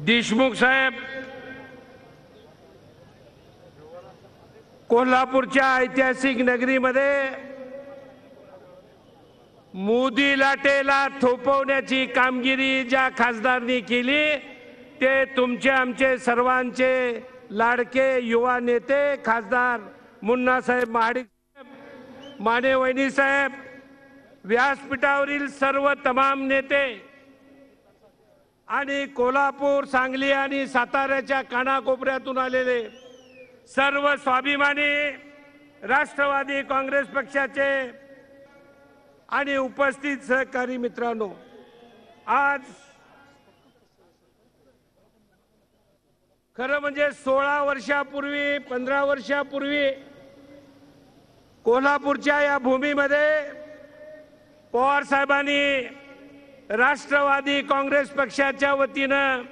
देशमुख साहेब कोल्हापूरच्या ऐतिहासिक नगरीमध्ये मोदी लाटेला थोपवण्याची कामगिरी ज्या खासदारांनी केली ते तुमचे आमचे सर्वांचे लाडके युवा नेते खासदार मुन्नासाहेब महाडिक साहेब, माने वहिनी साहेब, व्यासपीठावरील सर्व तमाम नेते आणि कोल्हापूर, सांगली आणि साताऱ्याच्या कानाकोपऱ्यातून आलेले सर्व स्वाभिमानी राष्ट्रवादी काँग्रेस पक्षाचे आणि उपस्थित सहकारी मित्रांनो, आज खरं म्हणजे 16 वर्षापूर्वी 15 वर्षापूर्वी कोल्हापूरच्या या भूमीमध्ये पवार साहेबांनी राष्ट्रवादी काँग्रेस पक्षाच्या वतीनं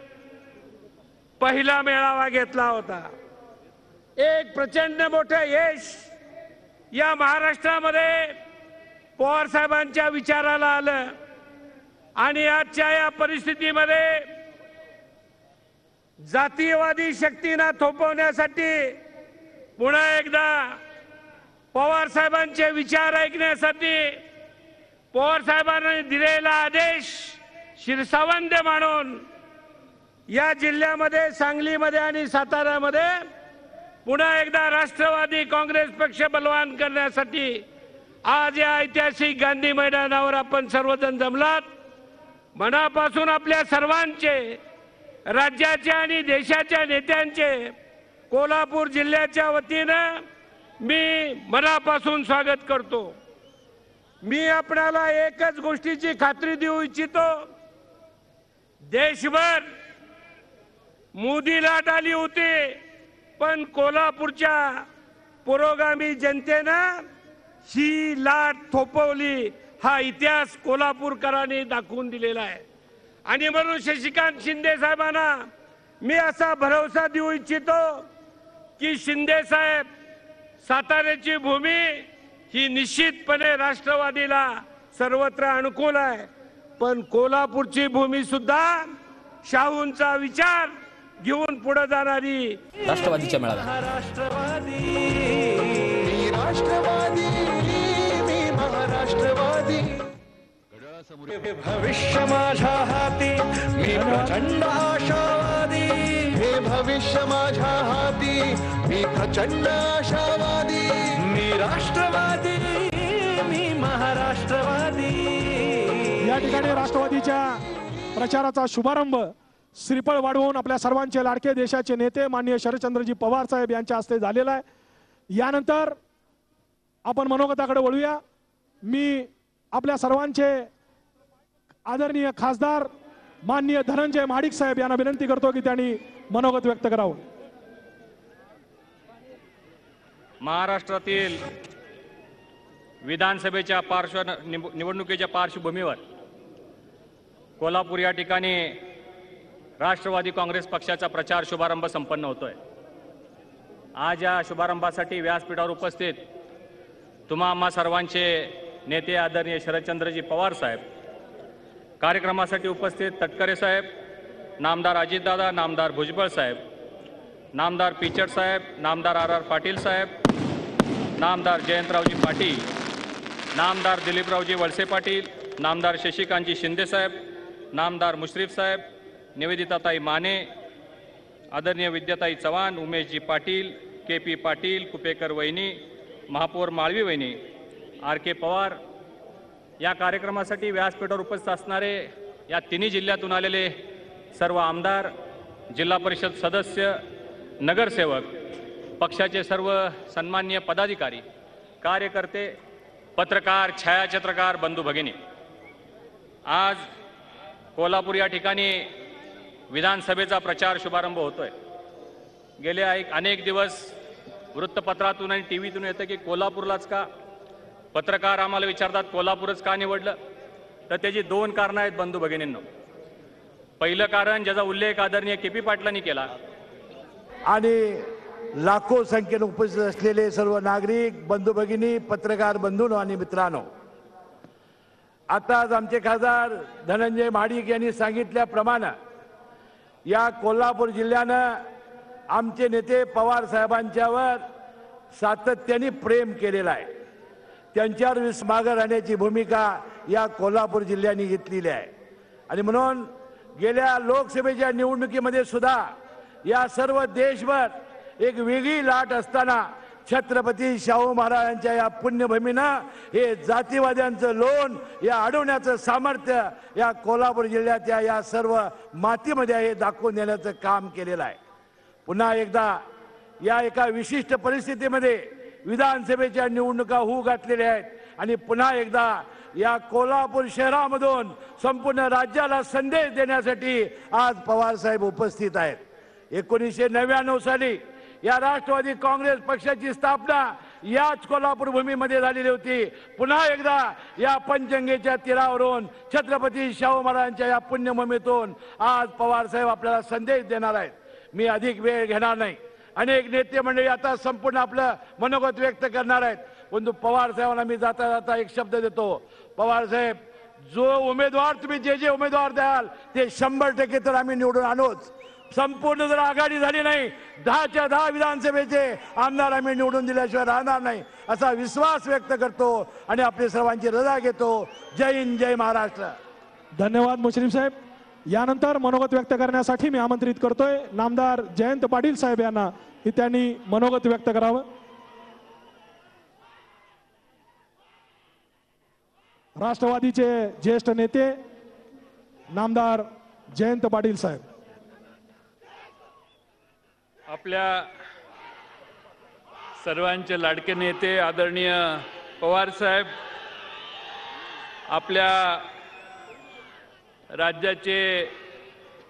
पहिला मेळावा घेतला होता। एक प्रचंड मोठं यश या महाराष्ट्रामध्ये पवार साहेबांच्या विचाराला आलं आणि आजच्या या परिस्थितीमध्ये जातीयवादी शक्तींना थोपवण्यासाठी पुन्हा एकदा पवार साहेबांचे विचार ऐकण्यासाठी पवार साहेबांनी दिलेला आदेश शिरसावंत मानून या जिल्ह्यामध्ये, सांगलीमध्ये आणि साताऱ्यामध्ये पुन्हा एकदा राष्ट्रवादी काँग्रेस पक्ष बलवान करण्यासाठी आज या ऐतिहासिक गांधी मैदानावर आपण सर्वजण जमलात। मनापासून आपल्या सर्वांचे, राज्याच्या आणि देशाच्या नेत्यांचे कोल्हापूर जिल्ह्याच्या वतीनं मी मनापासून स्वागत करतो। मी आपल्याला एकच गोष्टीची खात्री देऊ इच्छितो, देशभर मोदी लाट आली होती पण कोल्हापूरच्या पुरोगामी जनतेनं ही लाट थोपवली, हा इतिहास कोल्हापूरकरांनी दाखवून दिलेला आहे। आणि म्हणून शशिकांत शिंदे साहेबांना मी असा भरोसा देऊ इच्छितो की शिंदे साहेब, साताऱ्याची भूमी ही निश्चितपणे राष्ट्रवादीला सर्वत्र अनुकूल आहे, पण कोल्हापूरची भूमी सुद्धा शाहूंचा विचार घेऊन पुढे जाणारी राष्ट्रवादीच्या मेळाव्यात मी महाराष्ट्रवादी भविष्य माझ्या हाती, मी प्रचंड आशावादी। हे भविष्य माझ्या हाती, मी प्रचंड आशावादी। मी राष्ट्रवादी, मी महाराष्ट्रवादी। या ठिकाणी राष्ट्रवादीच्या प्रचाराचा शुभारंभ श्रीफळ वाढवून आपल्या सर्वांचे लाडके देशाचे नेते माननीय शरदचंद्रजी पवार साहेब यांच्या हस्ते झालेला आहे। यानंतर आपण मनोगताकडे वळूया। मी आपल्या सर्वांचे आदरणीय खासदार माननीय धनंजय महाडिक साहेब यांना विनंती करतो की त्यांनी मनोगत व्यक्त करावं। महाराष्ट्रातील विधानसभेच्या निवडणुकीच्या पार्श्वभूमीवर कोल्हापूर या ठिकाणी राष्ट्रवादी काँग्रेस पक्षाचा प्रचार शुभारंभ संपन्न होतोय। आज या शुभारंभासाठी व्यासपीठावर उपस्थित तुम्हा आम्हा सर्वांचे नेते आदरणीय शरदचंद्रजी पवार साहेब, कार्यक्रमासाठी उपस्थित तटकरे साहेब, नामदार अजितदादा, नामदार भुजबळ साहेब, नामदार पिचड साहेब, नामदार आर पाटील साहेब, नामदार जयंतरावजी पाटील, नामदार दिलीपरावजी वळसे पाटील, नामदार शशिकांतजी शिंदे साहेब, नामदार मुश्रीफ साहेब, निवेदिताताई माने, आदरणीय विद्याताई चव्हाण, उमेशजी पाटील, के.पी. पाटील, कुपेकर वहिनी, महापौर माळवी वहिनी, आर.के. पवार, या कार्यक्रमासाठी व्यासपीठावर उपस्थित असणारे या तिन्ही जिल्ह्यातून आलेले सर्व आमदार, जिल्हा परिषद सदस्य, नगरसेवक, पक्षाचे सर्व सन्माननीय पदाधिकारी, कार्यकर्ते, पत्रकार, छायाचित्रकार बंधू भगिनी, आज कोल्हापूर या ठिकाणी विधानसभेचा प्रचार शुभारंभ होतोय। गेले अनेक दिवस वृत्तपत्रातून आणि टीव्हीतून येतं की कोल्हापूरलाच का, पत्रकार आम्हाला विचारतात कोल्हापूरच का निवडलं, तर त्याची दोन कारणं आहेत बंधू भगिनींनो। पहिलं कारण ज्याचा उल्लेख आदरणीय के.पी. पाटलांनी केला, आणि लाखो संख्येने उपस्थित असलेले सर्व नागरिक बंधू भगिनी, पत्रकार बंधूंनो आणि मित्रांनो, आताच आमचे खासदार धनंजय महाडिक यांनी सांगितल्याप्रमाणे या कोल्हापूर जिल्ह्यानं आमचे नेते पवार साहेबांच्यावर सातत्याने प्रेम केलेलं आहे. त्यांच्यावर मागे राहण्याची भूमिका या कोल्हापूर जिल्ह्याने घेतलेली आहे. आणि म्हणून गेल्या लोकसभेच्या निवडणुकीमध्ये सुद्धा या सर्व देशभर एक वेगळी लाट असताना छत्रपती शाहू महाराजांच्या या पुण्यभूमीनं हे जातीवाद्यांचं लोण या अडवण्याचं सामर्थ्य या कोल्हापूर जिल्ह्याच्या या सर्व मातीमध्ये हे दाखवून देण्याचं काम केलेलं आहे. पुन्हा एकदा या एका विशिष्ट परिस्थितीमध्ये विधानसभेच्या निवडणुका होऊ घातलेल्या आहेत आणि पुन्हा एकदा या कोल्हापूर शहरामधून संपूर्ण राज्याला संदेश देण्यासाठी आज पवार साहेब उपस्थित आहेत. 1999 साली या राष्ट्रवादी काँग्रेस पक्षाची स्थापना याच कोल्हापूर भूमीमध्ये झालेली होती. पुन्हा एकदा या पंचगंगेच्या तीरावरून छत्रपती शाहू महाराजांच्या या पुण्यभूमीतून आज पवार साहेब आपल्याला संदेश देणार आहेत. मी अधिक वेळ घेणार नाही. अनेक नेते मंडळी आता संपूर्ण आपलं मनोगत व्यक्त करणार आहेत. परंतु पवार साहेबांना मी जाता जाता एक शब्द देतो. पवार साहेब, जो उमेदवार तुम्ही जे उमेदवार द्याल ते 100% तर आम्ही निवडून आणूच. संपूर्ण जर आघाडी झाली नाही 10च्या 10 विधानसभेचे आमदार आम्ही निवडून दिल्याशिवाय राहणार नाही असा विश्वास व्यक्त करतो आणि आपली सर्वांची रजा घेतो. जय हिंद, जय महाराष्ट्र. धन्यवाद मुश्रीफ साहेब. यानंतर मनोगत व्यक्त करण्यासाठी मी आमंत्रित करतोय नामदार जयंत पाटील साहेब यांना की त्यांनी मनोगत व्यक्त करावं. राष्ट्रवादीचे ज्येष्ठ नेते नामदार जयंत पाटील साहेब. आपल्या सर्वांचे लाडके नेते आदरणीय पवार साहेब, आपल्या राज्याचे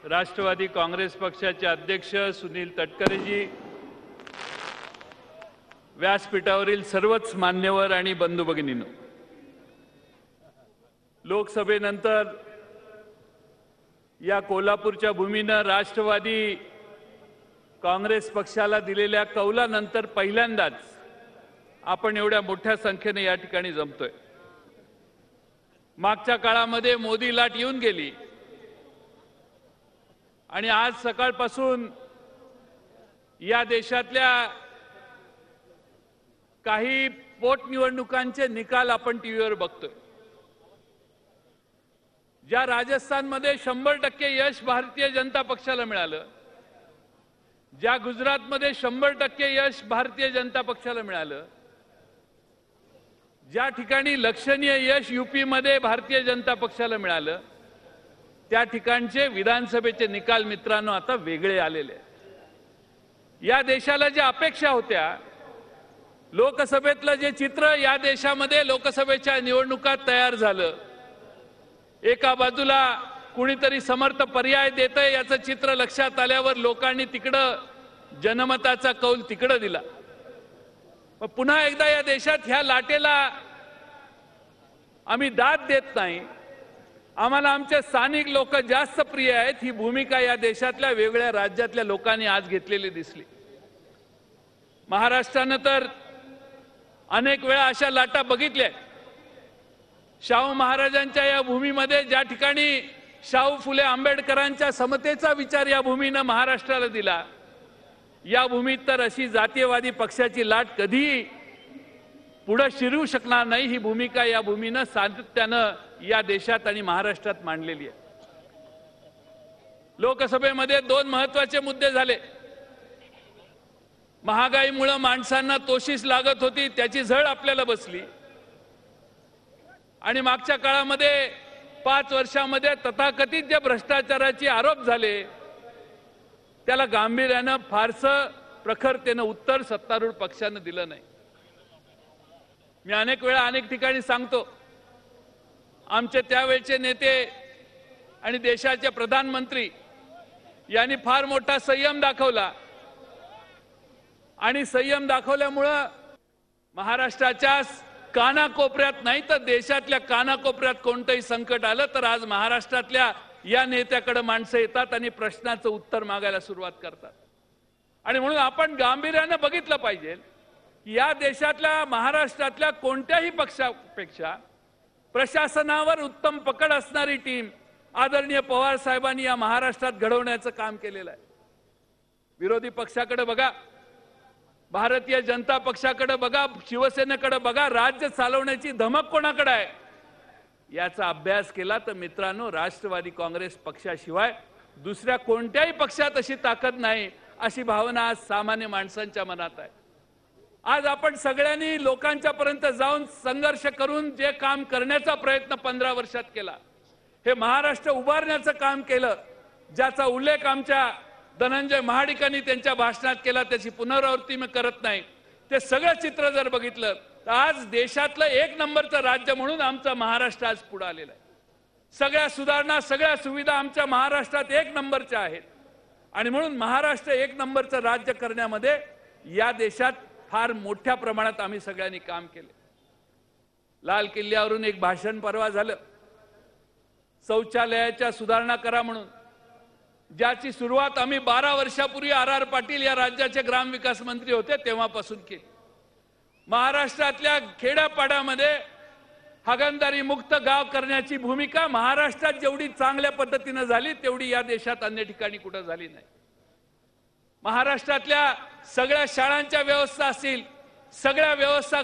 राष्ट्रवादी काँग्रेस पक्षाचे अध्यक्ष सुनील तटकरेजी, व्यासपीठावरील सर्वच मान्यवर आणि बंधू भगिनींनो, लोकसभेनंतर या कोल्हापूरच्या भूमीनं राष्ट्रवादी काँग्रेस पक्षाला दिलेल्या कौलानंतर पहिल्यांदाच आपण एवढ्या मोठ्या संख्येने या ठिकाणी जमतोय. मागच्या काळामध्ये मोदी लाट येऊन गेली आणि आज सकाळपासून या देशातल्या काही पोटनिवडणुकांचे निकाल आपण टीव्हीवर बघतोय. ज्या राजस्थानमध्ये 100% यश भारतीय जनता पक्षाला मिळालं, ज्या गुजरातमध्ये 100% यश भारतीय जनता पक्षाला मिळालं, ज्या ठिकाणी लक्षणीय यश यूपीमध्ये भारतीय जनता पक्षाला मिळालं, त्या ठिकाणचे विधानसभेचे निकाल मित्रांनो आता वेगळे आलेले आहेत. या देशाला ज्या अपेक्षा होत्या, लोकसभेतलं जे चित्र या देशामध्ये लोकसभेच्या निवडणुकात तयार झालं, एका बाजूला कुणीतरी समर्थ पर्याय देतंय याचं चित्र लक्षात आल्यावर लोकांनी तिकडं जनमताचा कौल तिकडं दिला. पुन्हा एकदा या देशात ह्या लाटेला आम्ही दाद देत नाही. आम्हाला आमचे स्थानिक लोक जास्त प्रिय आहेत, ही भूमिका या देशातल्या वेगळ्या राज्यातल्या लोकांनी आज घेतलेली दिसली. महाराष्ट्रानं तर अनेक वेळा अशा लाटा बघितल्या. शाहू महाराजांच्या या भूमीमध्ये ज्या ठिकाणी शाहू फुले आंबेडकरांच्या समतेचा विचार या भूमीनं महाराष्ट्राला दिला, या भूमीत तर अशी जातीयवादी पक्षाची लाट कधी पुढे शिरू शकणार नाही. ही भूमिका या भूमीनं सातत्यानं या देशात आणि महाराष्ट्रात मांडलेली आहे. लोकसभेमध्ये 2 महत्त्वाचे मुद्दे झाले. महागाईमुळे माणसांना तोशीस लागत होती, त्याची झळ आपल्याला बसली. आणि मागच्या काळामध्ये 5 वर्षामध्ये तथाकथित जे भ्रष्टाचाराचे आरोप झाले, त्याला गांभीर्यानं फारसं प्रखरतेनं उत्तर सत्तारूढ पक्षानं दिलं नाही. मी अनेक वेळा अनेक ठिकाणी सांगतो, आमचे त्यावेळचे नेते आणि देशाचे प्रधानमंत्री यांनी फार मोठा संयम दाखवला आणि संयम दाखवल्यामुळं महाराष्ट्राच्या कानाकोपऱ्यात नाही तर देशातल्या कानाकोपऱ्यात कोणतंही संकट आलं तर आज महाराष्ट्रातल्या या नेत्याकडे माणसं येतात आणि प्रश्नाचं उत्तर मागायला सुरुवात करतात. आणि म्हणून आपण गांभीर्यानं बघितलं पाहिजे की या देशातल्या महाराष्ट्रातल्या कोणत्याही पक्षापेक्षा प्रशासनावर उत्तम पकड असणारी टीम आदरणीय पवार साहेबांनी या महाराष्ट्रात घडवण्याचं काम केलेलं आहे. विरोधी पक्षाकडे बघा, भारतीय जनता पक्षाकडे बघा, शिवसेनेकडे बघा, राज्य चालवण्याची धमक कोणाकडे आहे याचा अभ्यास केला तर मित्रांनो, राष्ट्रवादी काँग्रेस पक्षाशिवाय दुसऱ्या कोणत्याही पक्षात अशी ताकद नाही, अशी भावना आज सामान्य माणसांच्या मनात आहे. आज आपण सगळ्यांनी लोकांच्या पर्यंत जाऊन संघर्ष करून जे काम करण्याचा प्रयत्न 15 वर्षात केला, हे महाराष्ट्र उभारण्याचं काम केलं, ज्याचा उल्लेख आमच्या धनंजय महाडिकांनी त्यांच्या भाषणात केला, त्याची पुनरावृत्ती मी करत नाही. ते सगळं चित्र जर बघितलं तर आज देशातलं 1 नंबरचं राज्य म्हणून आमचं महाराष्ट्र आज पुढे आलेलं आहे. सगळ्या सुधारणा, सगळ्या सुविधा आमच्या महाराष्ट्रात 1 नंबरच्या आहेत आणि म्हणून महाराष्ट्र 1 नंबरचं राज्य करण्यामध्ये या देशात फार मोठ्या प्रमाणात आम्ही सगळ्यांनी काम केले. लाल किल्ल्यावरून एक भाषण परवा झालं, शौचालयाच्या सुधारणा करा म्हणून, ज्याची सुरुवात आम्ही 12 वर्षापूर्वी R.R. पाटील या राज्याचे ग्रामविकास मंत्री होते तेव्हापासून केली. महाराष्ट्रातल्या खेड्यापाड्यामध्ये हागणदारी मुक्त गाव करण्याची भूमिका महाराष्ट्रात जेवढी चांगल्या पद्धतीने झाली तेवढी या देशात अन्य ठिकाणी कुठे झाली नाही. महाराष्ट्रातल्या सगळ्या शाळांच्या व्यवस्था असतील, सगळ्या व्यवस्था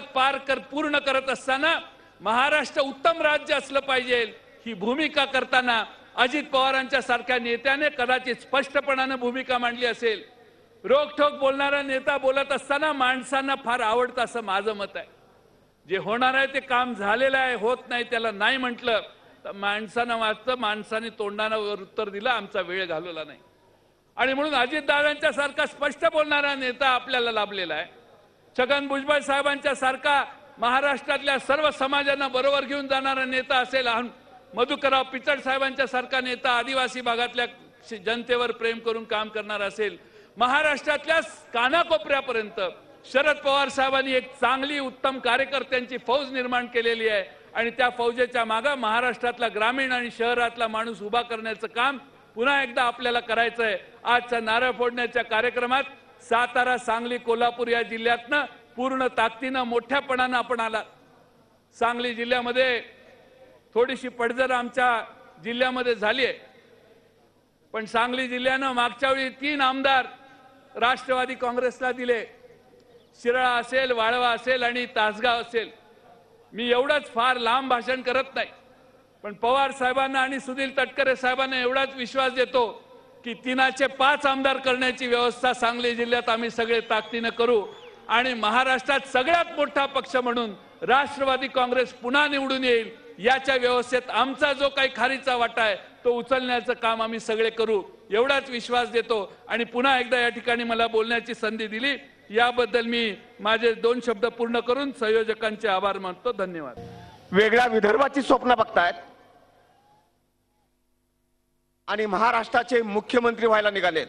पूर्ण करत असताना महाराष्ट्र उत्तम राज्य असलं पाहिजे ही भूमिका करताना अजित पवारांच्या सारख्या नेत्याने कदाचित स्पष्टपणाने भूमिका मांडली असेल. रोखठोक बोलणारा नेता बोलत असताना माणसांना फार आवडतं असं माझं मत आहे. जे होणार आहे ते काम झालेलं आहे, होत नाही त्याला नाही म्हटलं तर माणसानं वाचतं, माणसाने तोंडानं उत्तर दिलं, आमचा वेळ घालवला नाही. आणि म्हणून अजितदादांच्या सारखा स्पष्ट बोलणारा नेता आपल्याला लाभलेला आहे. छगन भुजबळ साहेबांच्या सारखा महाराष्ट्रातल्या सर्व समाजांना बरोबर घेऊन जाणारा नेता असेल, मधुकरराव पिचड साहेबांच्या सारखा नेता आदिवासी भागातल्या जनतेवर प्रेम करून काम करणार असेल, महाराष्ट्रातल्या कानाकोपऱ्यापर्यंत शरद पवार साहेबांनी एक चांगली उत्तम कार्यकर्त्यांची फौज निर्माण केलेली आहे आणि त्या फौजेच्या मागे महाराष्ट्रातला ग्रामीण आणि शहरातला माणूस उभा करण्याचं काम पुन्हा एकदा आपल्याला करायचं आहे. आजच्या नारळ फोडण्याच्या कार्यक्रमात सातारा, सांगली, कोल्हापूर या जिल्ह्यातनं पूर्ण ताकदीनं मोठ्यापणानं आपण आला. सांगली जिल्ह्यामध्ये थोडीशी पडझड आमच्या जिल्ह्यामध्ये झाली आहे, पण सांगली जिल्ह्यानं मागच्या वेळी 3 आमदार राष्ट्रवादी काँग्रेसला दिले. शिराळा असेल, वाळवा असेल आणि तासगाव असेल. मी एवढंच फार लांब भाषण करत नाही, पण पवार साहेबांना आणि सुनील तटकरे साहेबांना एवढाच विश्वास देतो की 3चे 5 आमदार करण्याची व्यवस्था सांगली जिल्ह्यात आम्ही सगळे ताकदीने करू आणि महाराष्ट्रात सगळ्यात मोठा पक्ष म्हणून राष्ट्रवादी काँग्रेस पुन्हा निवडून येईल. याच्या व्यवस्थेत आमचा जो काही खारीचा वाटा आहे तो उचलण्याचं काम आम्ही सगळे करू एवढाच विश्वास देतो. आणि पुन्हा एकदा या ठिकाणी मला बोलण्याची संधी दिली याबद्दल मी माझे 2 शब्द पूर्ण करून संयोजकांचे आभार मानतो. धन्यवाद. वेगळ्या विदर्भाची स्वप्न बघतायत आणि महाराष्ट्राचे मुख्यमंत्री व्हायला निघालेत.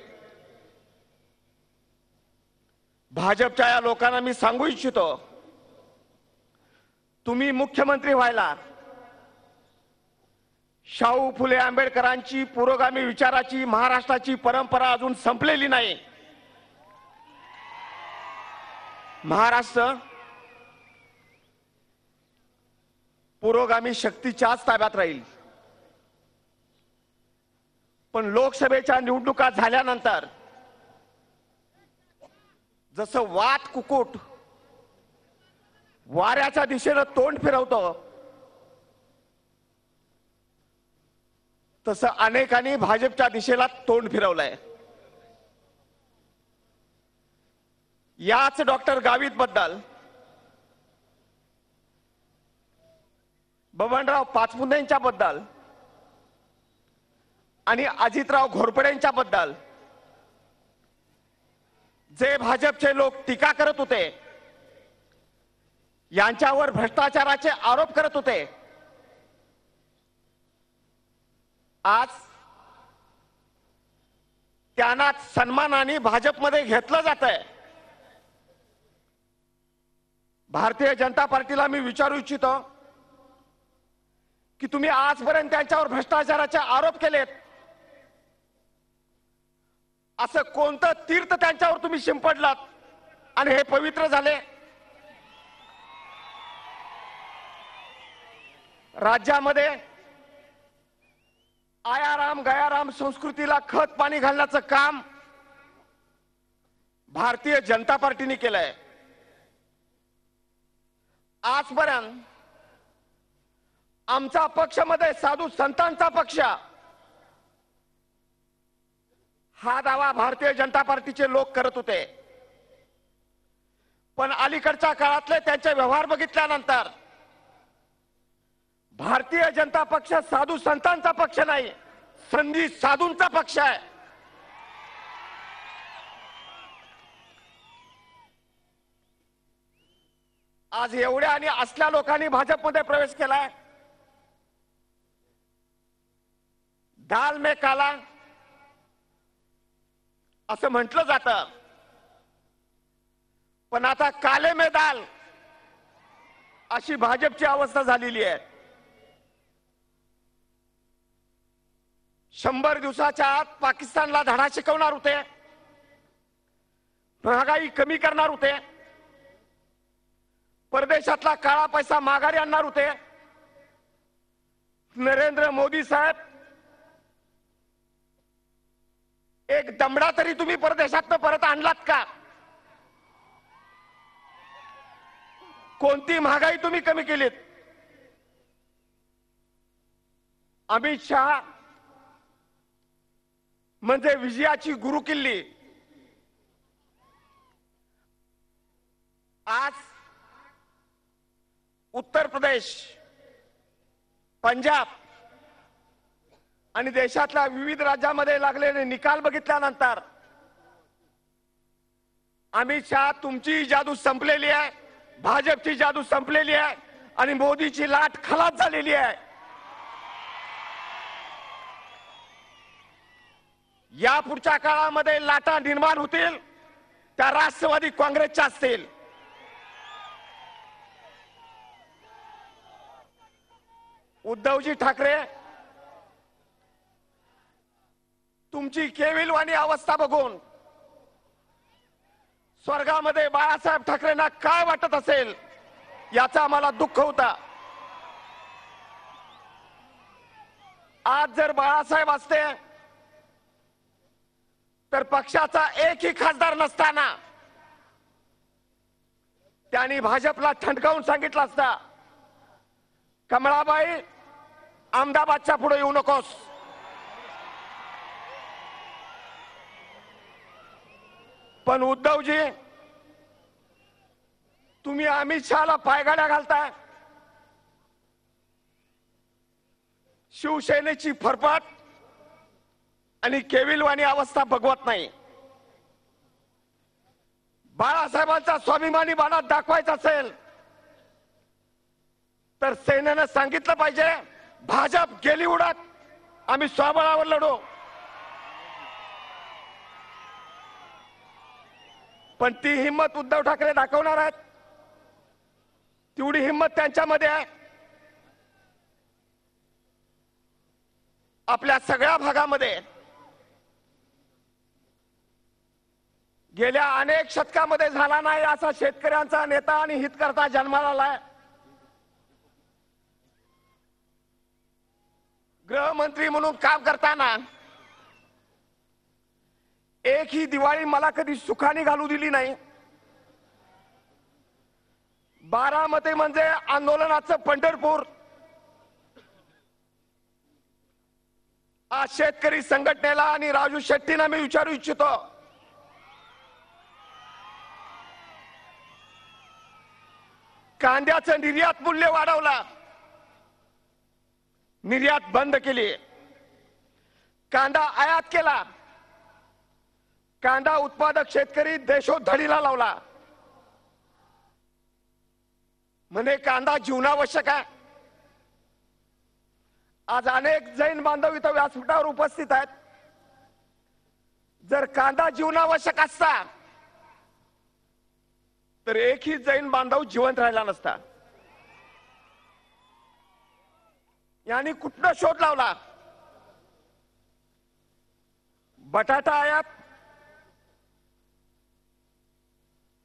भाजपच्या या लोकांना मी सांगू इच्छितो, तुम्ही मुख्यमंत्री व्हायला शाहू फुले आंबेडकरांची पुरोगामी विचाराची महाराष्ट्राची परंपरा अजून संपलेली नाही. महाराष्ट्र पुरोगामी शक्तीच्याच ताब्यात राहील. पण लोकसभेच्या निवडणुका झाल्यानंतर जसं वात कुकुट वाऱ्याच्या दिशेनं तोंड फिरवतो तसं अनेकांनी भाजपच्या दिशेला तोंड फिरवलंय. याच डॉक्टर गावित बद्दल, बबनराव पाचपुतेंच्या बद्दल आणि अजितराव घोरपडेंच्या बद्दल जे भाजपचे लोक टीका करत होते, यांच्यावर भ्रष्टाचाराचे आरोप करत होते, आज त्यांना सन्मानाने भाजपमध्ये घेतलं जातंय. भारतीय जनता पार्टीला मी विचारू इच्छितो की तुम्ही आजपर्यंत त्यांच्यावर भ्रष्टाचाराचे आरोप केलेत, असं कोणतं तीर्थ त्यांच्यावर तुम्ही शिंपडलात आणि हे पवित्र झाले? राज्यामध्ये आयाराम गयाराम संस्कृतीला खत पाणी घालण्याचं काम भारतीय जनता पार्टीने केलंय. आजपर्यंत आमचा पक्षामध्ये साधू संतांचा पक्ष हा दावा भारतीय जनता पार्टीचे लोक करत होते. पण अलीकडच्या काळातले त्यांचे व्यवहार बघितल्यानंतर भारतीय जनता पक्ष साधू संतांचा पक्ष नाही, संधी साधूंचा पक्ष आहे. आज एवढ्या आणि असल्या लोकांनी भाजपमध्ये प्रवेश केलाय. दाल में काला असं म्हटलं जातं, पण आता काले में दाल अशी भाजपची अवस्था झालेली आहे. 100 दिवसाच्या आत पाकिस्तानला धडा शिकवणार होते, महागाई कमी करणार होते, परदेशातला काळा पैसा माघारी आणणार होते. नरेंद्र मोदी साहेब, एक दमडा तरी तुम्ही परदेशातनं परत आणलात का? कोणती महागाई तुम्ही कमी केलीत? अमित शहा म्हणजे विजयाची गुरुकिल्ली. आज उत्तर प्रदेश, पंजाब आणि देशातल्या विविध राज्यांमध्ये लागलेले निकाल बघितल्यानंतर अमित शहा, तुमची जादू संपलेली आहे, भाजपची जादू संपलेली आहे आणि मोदीची लाट खलास झालेली आहे. या पुढच्या काळामध्ये लाटा निर्माण होतील त्या राष्ट्रवादी काँग्रेसच्या असतील. उद्धवजी ठाकरे, तुमची केविलवाणी अवस्था बघून स्वर्गामध्ये बाळासाहेब ठाकरेंना काय वाटत असेल याचा आम्हाला दुःख होता. आज जर बाळासाहेब असते तर पक्षाचा एकही खासदार नसताना त्यांनी भाजपला ठणकावून सांगितलं असता, कमळाबाई अहमदाबादच्या पुढे येऊ नकोस. पण उद्धवजी, तुम्ही अमित शहाला पायगाड्या घालताय. शिवसेनेची फरफट आणि केविलवाणी अवस्था बघवत नाही. बाळासाहेबांचा स्वाभिमानी बाणा दाखवायचा असेल तर सेनेनं सांगितलं पाहिजे, भाजप गेली उडत, आम्ही स्वबळावर लढू. पण ती हिंमत उद्धव ठाकरे दाखवणार आहेत, तेवढी हिंमत त्यांच्यामध्ये आहे. आपल्या सगळ्या भागामध्ये गेल्या अनेक शतकामध्ये झाला नाही असा शेतकऱ्यांचा नेता आणि हितकर्ता जन्माला आलाय. गृहमंत्री म्हणून काम करताना एक ही दिवाळी मला कधी सुखाने घालू दिली नाही. बारामती म्हणजे आंदोलनाचं पंढरपूर. आज शेतकरी संघटनेला आणि राजू शेट्टींना मी विचारू इच्छितो, कांद्याचं निर्यात मूल्य वाढवला, निर्यात बंद केली, कांदा आयात केला, कांदा उत्पादक शेतकरी देशोधडीला लावला. म्हणे कांदा जीवनावश्यक आहे. आज अनेक जैन बांधव इथं व्यासपीठावर उपस्थित आहेत. जर कांदा जीवनावश्यक असता तर एकही जैन बांधव जिवंत राहिला नसता. यांनी कुठला शोध लावला? बटाटा आयात,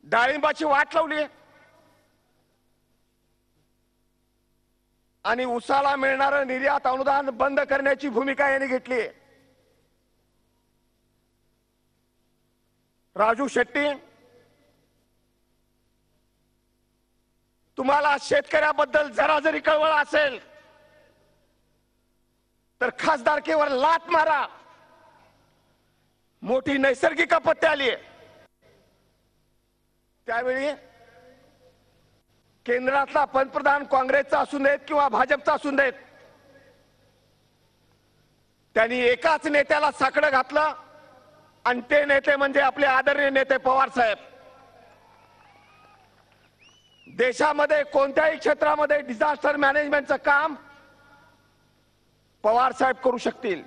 डाळिंबाची वाट लावली, आणि उसाला मिळणारं निर्यात अनुदान बंद करण्याची भूमिका यांनी घेतली. राजू शेट्टी, तुम्हाला शेतकऱ्याबद्दल जरा जरी कळवळ असेल तर खासदारकीवर लात मारा. मोठी नैसर्गिक आपत्ती आली. त्यावेळी केंद्रातला पंतप्रधान काँग्रेसचा असून देत किंवा भाजपचा असून देत, त्यांनी एकाच नेत्याला साकडं घातलं आणि ते नेते म्हणजे आपले आदरणीय नेते पवार साहेब. देशामध्ये कोणत्याही क्षेत्रामध्ये डिझास्टर मॅनेजमेंटचं काम पवार साहेब करू शकतील.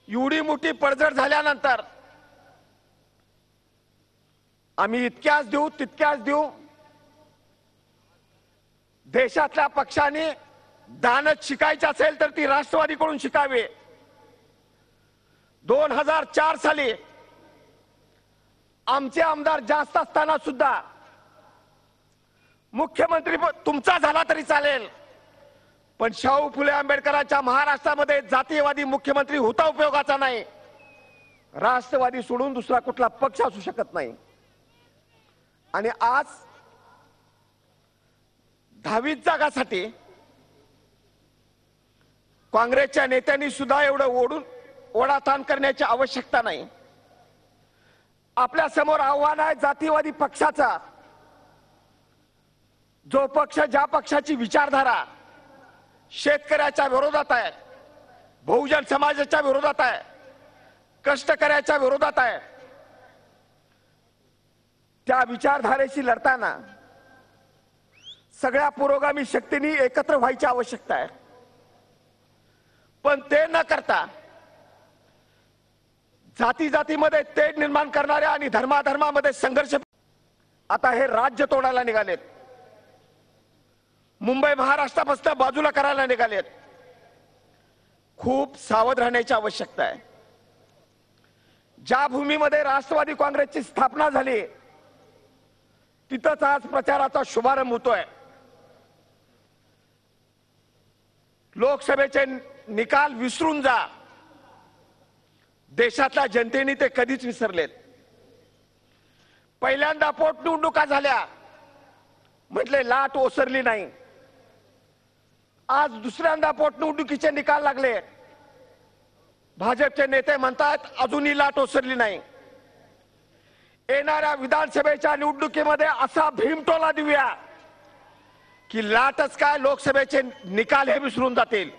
एवढी मोठी पडझड झाल्यानंतर आम्ही इतक्याच देऊ तितक्याच देऊ, देशातल्या पक्षांनी दानच शिकायची असेल तर ती राष्ट्रवादीकडून शिकावी. 2004 साली आमचे आमदार जास्त असताना सुद्धा मुख्यमंत्री तुमचा झाला तरी चालेल, पण शाहू फुले आंबेडकरांच्या महाराष्ट्रामध्ये जातीयवादी मुख्यमंत्री होता उपयोगाचा नाही. राष्ट्रवादी सोडून दुसरा कुठला पक्ष असू शकत नाही. आणि आज 10 जागासाठी काँग्रेसच्या नेत्यांनी सुद्धा एवढं ओढाताण करण्याची आवश्यकता नाही. आपल्या समोर आव्हान आहे जातीवादी पक्षाचा. जो पक्ष ज्या पक्षाची विचारधारा शेतकऱ्याच्या विरोधात आहे, बहुजन समाजाच्या विरोधात आहे, कष्टकऱ्याच्या विरोधात आहे, त्या विचारधारेशी लढताना सगळ्या पुरोगामी शक्तींनी एकत्र व्हायची आवश्यकता आहे. पण ते न करता जाती जातीमध्ये तेढ निर्माण करणाऱ्या आणि धर्माधर्मामध्ये संघर्ष, आता हे राज्य तोडायला निघालेत. मुंबई महाराष्ट्रापासून बाजूला करायला निघालेत. खूप सावध राहण्याची आवश्यकता आहे. ज्या भूमीमध्ये राष्ट्रवादी काँग्रेसची स्थापना झाली तिथंच आज प्रचाराचा शुभारंभ होतोय. लोकसभेचे निकाल विसरून जा. देशातल्या जनतेने ते कधीच विसरलेत. पहिल्यांदा पोटनिवडणुका झाल्या, म्हटले लाट ओसरली नाही. आज दुसऱ्यांदा पोटनिवडणुकीचे निकाल लागले, भाजपचे नेते म्हणतात अजूनही लाट ओसरली नाही. येणाऱ्या विधानसभेच्या निवडणुकीमध्ये असा भीमटोला देऊया की लाटच काय लोकसभेचे निकाल हे विसरून जातील.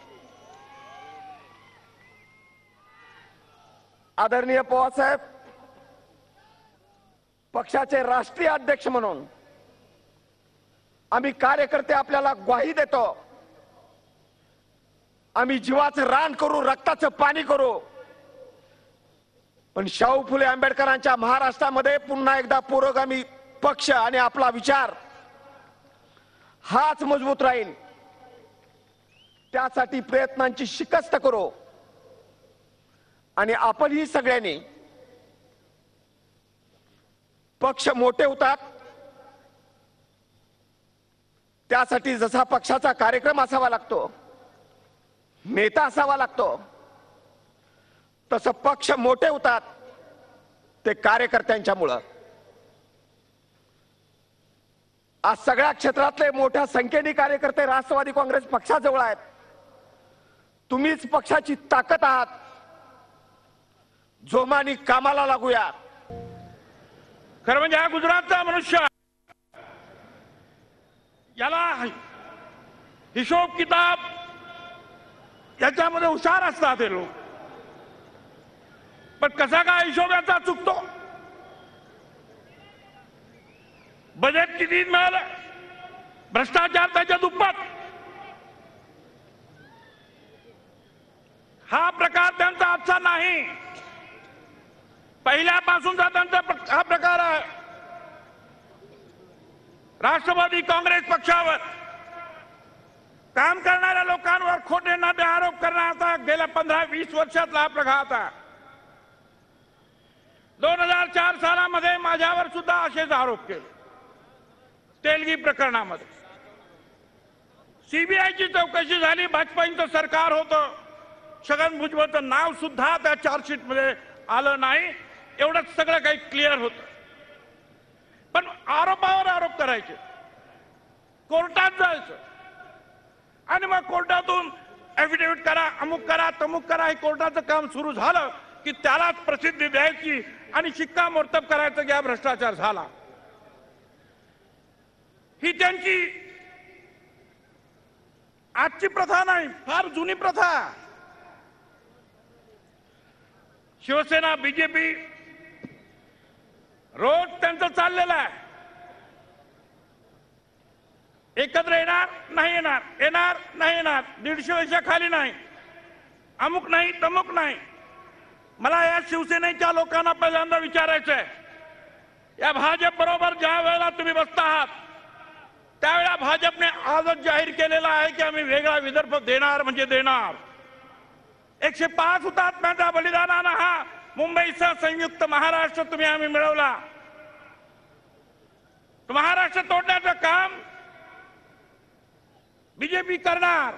आदरणीय पवारसाहेब, पक्षाचे राष्ट्रीय अध्यक्ष म्हणून आम्ही कार्यकर्ते आपल्याला ग्वाही देतो. आम्ही जीवाचं रान करू, रक्ताचं पाणी करू, पण शाहू फुले आंबेडकरांच्या महाराष्ट्रामध्ये पुन्हा एकदा पुरोगामी पक्ष आणि आपला विचार हाच मजबूत राहील. त्यासाठी प्रयत्नांची शिकस्त करू. आणि आपणही सगळ्यांनी पक्ष मोठे होतात त्यासाठी जसा पक्षाचा कार्यक्रम असावा लागतो, नेता असावा लागतो, तसं पक्ष मोठे होतात ते कार्यकर्त्यांच्यामुळं. आज सगळ्या क्षेत्रातले मोठ्या संख्येने कार्यकर्ते राष्ट्रवादी काँग्रेस पक्षाजवळ आहेत. तुम्हीच पक्षाची ताकद आहात. जोमानी कामाला लागूया. खरं म्हणजे हा गुजरातचा मनुष्य, याला हिशोब किताब याच्यामध्ये हुशार असतात हे लोक, पण कसा काय हिशोब याचा चुकतो. बजेट किती मिळालं, भ्रष्टाचार त्याच्या दुप्पट. हा प्रकार त्यांचा आजचा नाही, पहिल्यापासूनचा त्यांचा हा प्रकार आहे. राष्ट्रवादी काँग्रेस पक्षावर काम करणाऱ्या लोकांवर खोटे नाटे आरोप करण्याचा गेल्या 15-20 वर्षातला हा प्रघात आहे. 2004 सालामध्ये माझ्यावर सुद्धा असेच आरोप केले तेलगी प्रकरणामध्ये. सीबीआयची चौकशी झाली, वाजपेयींचं सरकार होतं, छगन भुजबळचं नाव सुद्धा त्या चार्जशीट मध्ये आलं नाही, एवढंच सगळं काही क्लिअर होतं. पण आरोपावर आरोप करायचे, कोर्टात जायचं आणि मग कोर्टातून ऍफिडेव्हिट करा, अमुक करा, तमुक करा, हे कोर्टाचं काम सुरू झालं की त्यालाच प्रसिद्धी द्यायची आणि शिक्कामोर्तब करायचं की हा भ्रष्टाचार झाला. ही त्यांची आजची प्रथा नाही, फार जुनी प्रथा. शिवसेना, बीजेपी रोज त्यांचं चाललेलं आहे. एकत्र येणार नाही येणार, येणार नाही येणार, 150 वर्षाखाली नाही, अमुक नाही तमुक नाही. मला या शिवसेनेच्या लोकांना पहिल्यांदा विचारायचंय, या भाजप बरोबर ज्या वेळेला तुम्ही बसता आहात त्यावेळेला भाजपने आजच जाहीर केलेला आहे की आम्ही वेगळा विदर्भ देणार म्हणजे देणार. 105 हुतात्म्यांच्या बलिदानानं हा मुंबईसह संयुक्त महाराष्ट्र तुम्ही आम्ही मिळवला. महाराष्ट्र तोडण्याचं काम बीजेपी करणार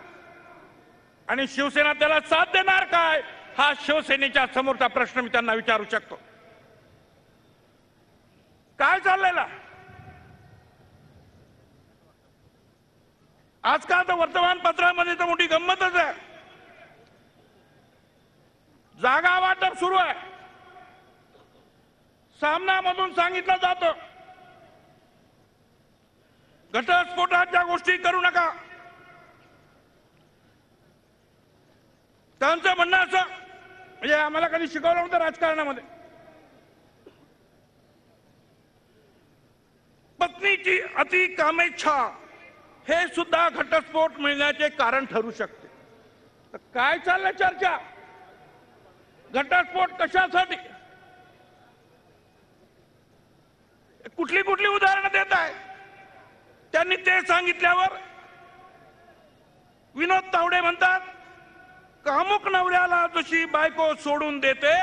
आणि शिवसेना त्याला साथ देणार काय, हा शिवसेनेच्या समोरचा प्रश्न मी त्यांना विचारू शकतो. काय चाललेला आजकाल तर वर्तमानपत्रामध्ये तर मोठी गंमतच आहे. जागा वाटप सुरू आहे, सामनामधून सांगितलं जातं घटस्फोटाच्या गोष्टी करू नका. त्यांचं म्हणणं असं, म्हणजे आम्हाला कधी शिकवलं नव्हतं राजकारणामध्ये, पत्नीची अति कामेच्छा हे सुद्धा घटस्फोट मिळण्याचे कारण ठरू शकते. तर काय चाललंय चर्चा, घटस्फोट कशासाठी, कुठली कुठली उदाहरणं देत आहे. त्यांनी ते सांगितल्यावर विनोद तावडे म्हणतात, कामुक नवऱ्याला जशी बायको सोडून देते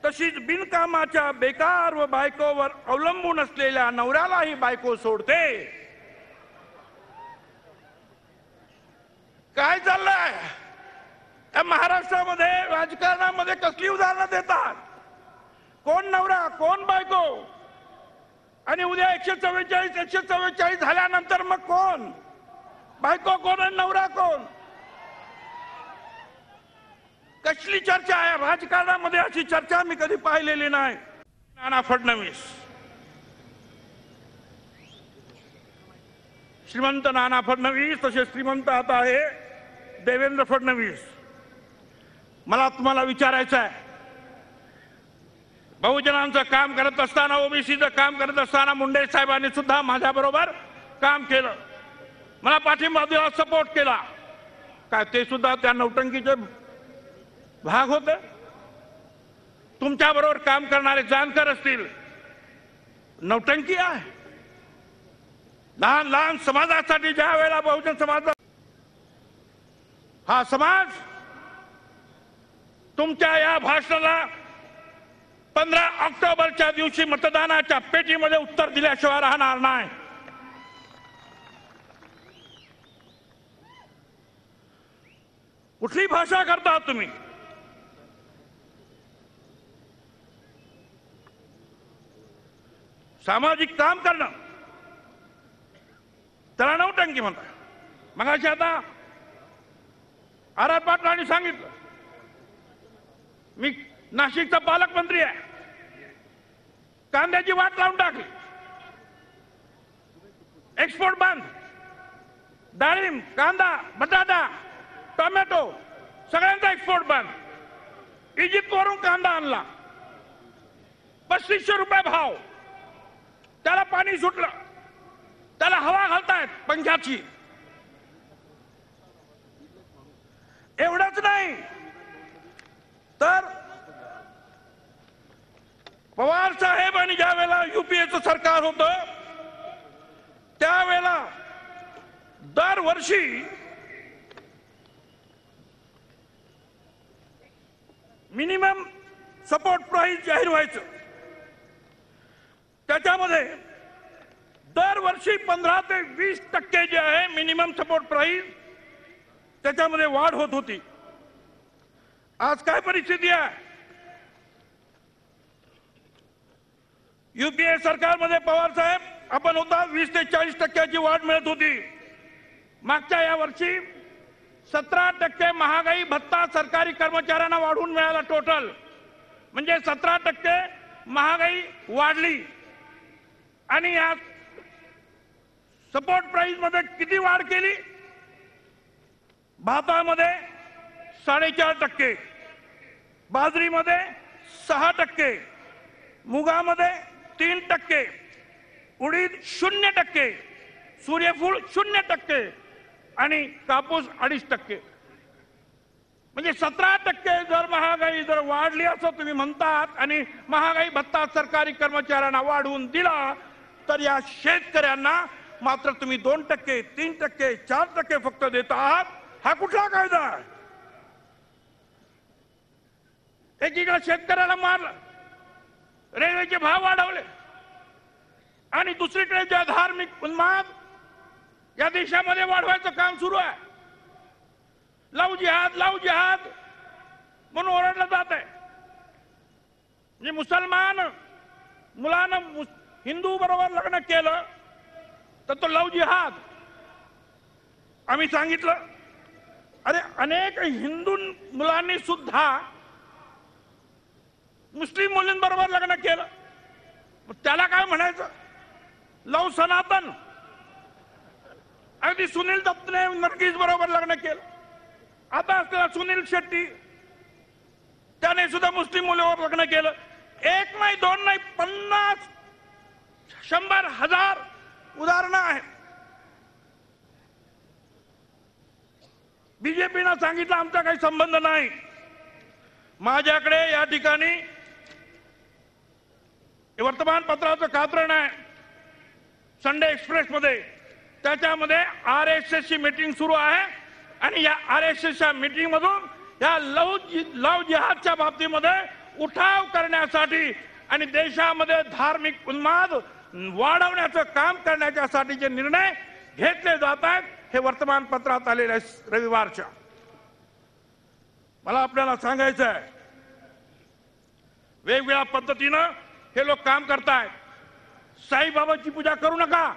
तशीच बिनकामाच्या बेकार व बायकोवर अवलंबून असलेल्या नवऱ्यालाही बायको सोडते. काय चाललंय या महाराष्ट्रामध्ये, राजकारणामध्ये कसली उदाहरणं देतात, कोण नवरा कोण बायको, आणि उद्या 144 झाल्यानंतर मग कोण बायको कोण आणि नवरा कोण. कसली चर्चा आहे राजकारणामध्ये, अशी चर्चा मी कधी पाहिलेली नाही. नाना फडणवीस, श्रीमंत नाना फडणवीस, तसे श्रीमंत आता आहे देवेंद्र फडणवीस. मला तुम्हाला विचारायचं आहे, बहुजनांचं काम करत असताना, ओबीसीचं काम करत असताना मुंडे साहेबांनी सुद्धा माझ्या बरोबर काम केलं, मला पाठिंबा दिला, सपोर्ट केला. काय ते सुद्धा त्या नौटंकीचे भाग होते? तुमच्या बरोबर काम करणारे जानकर असतील, नौटंकी आहे. लहान लहान समाजासाठी ज्या वेळेला बहुजन समाज, हा समाज तुमच्या या भाषणाला 15 ऑक्टोबरच्या दिवशी मतदानाच्या पेटीमध्ये उत्तर दिल्याशिवाय राहणार नाही. कुठली भाषा करता तुम्ही? सामाजिक काम करणं त्याला नौटंकी म्हणतात. मगाशी आता आर पाटलांनी सांगितलं, मी नाशिकचा पालकमंत्री आहे, कांद्याची वाट लावून टाकली, एक्सपोर्ट बंद, डाळिंब, कांदा, बटाटा, टोमॅटो सगळ्यांचा एक्सपोर्ट बंद. इजिप्त वरून कांदा आणला, 3500 रुपये भाव, त्याला पाणी सुटलं, त्याला हवा घालतायत पंख्याची. एवढंच नाही तर पवार साहेब आणि ज्या वेळेला युपीएचं सरकार होतं त्यावेळेला दरवर्षी मिनिमम सपोर्ट प्राइस जाहीर व्हायचं. त्याच्यामध्ये दरवर्षी 15 ते 20% जे आहे मिनिमम सपोर्ट प्राइस त्याच्यामध्ये वाढ होत होती. आज काय परिस्थिती आहे? युपीए सरकारमध्ये पवार साहेब आपण होता 20 ते 40% वाढ मिळत होती. मागच्या या वर्षी 17% महागाई भत्ता सरकारी कर्मचाऱ्यांना वाढून मिळाला. टोटल म्हणजे 17% महागाई वाढली. आणि या सपोर्ट प्राइस मध्ये किती वाढ केली? भातामध्ये 4.5%, बाजरीमध्ये 6%, मुगामध्ये 3%, उडीद 0%, सूर्यफूल 0% आणि कापूस 2.5%. म्हणजे 17% जर महागाई जर वाढली असं तुम्ही म्हणतात आणि महागाई भत्ता सरकारी कर्मचाऱ्यांना वाढवून दिला, तर या शेतकऱ्यांना मात्र तुम्ही 2%, 3%, 4% फक्त देत आहात. हा कुठला कायदा आहे? एकीकडे शेतकऱ्याला मारलं, रेल्वेचे भाव वाढवले आणि दुसरीकडे जे धार्मिक उन्माद या देशामध्ये वाढवायचं काम सुरू आहे. लव जिहाद म्हणून ओरडलं जात आहे. म्हणजे मुसलमान मुलानं हिंदू बरोबर लग्न केलं तर तो लव जिहाद. आम्ही सांगितलं अरे अनेक हिंदू मुलांनी सुद्धा मुस्लिम मुलींबरोबर लग्न केलं, त्याला काय म्हणायचं? लव सनातन. अगदी सुनील दत्तने नरगिस बरोबर लग्न केलं. आता असलेला सुनील शेट्टी त्याने सुद्धा मुस्लिम मुलीवर लग्न केलं. 1 नाही 2 नाही 50 100 1000 उदाहरणं आहेत. बीजेपीनं सांगितलं आमचा काही संबंध नाही. माझ्याकडे या ठिकाणी वर्तमानपत्राचं कात्रण आहे संडे एक्सप्रेस मध्ये. त्याच्यामध्ये RSS ची मीटिंग सुरू आहे आणि या RSSच्या मीटिंग मधून या लव जिहादच्या बाबतीमध्ये उठाव करण्यासाठी आणि देशामध्ये धार्मिक उन्माद वाढवण्याचं काम करण्यासाठी जे निर्णय घेतले जात आहेत हे वर्तमानपत्रात आलेले रविवारच्या. मला आपल्याला सांगायचं आहे वेगवेगळ्या पद्धतीनं हे लोक काम करतायत. साईबाबाची पूजा करू नका.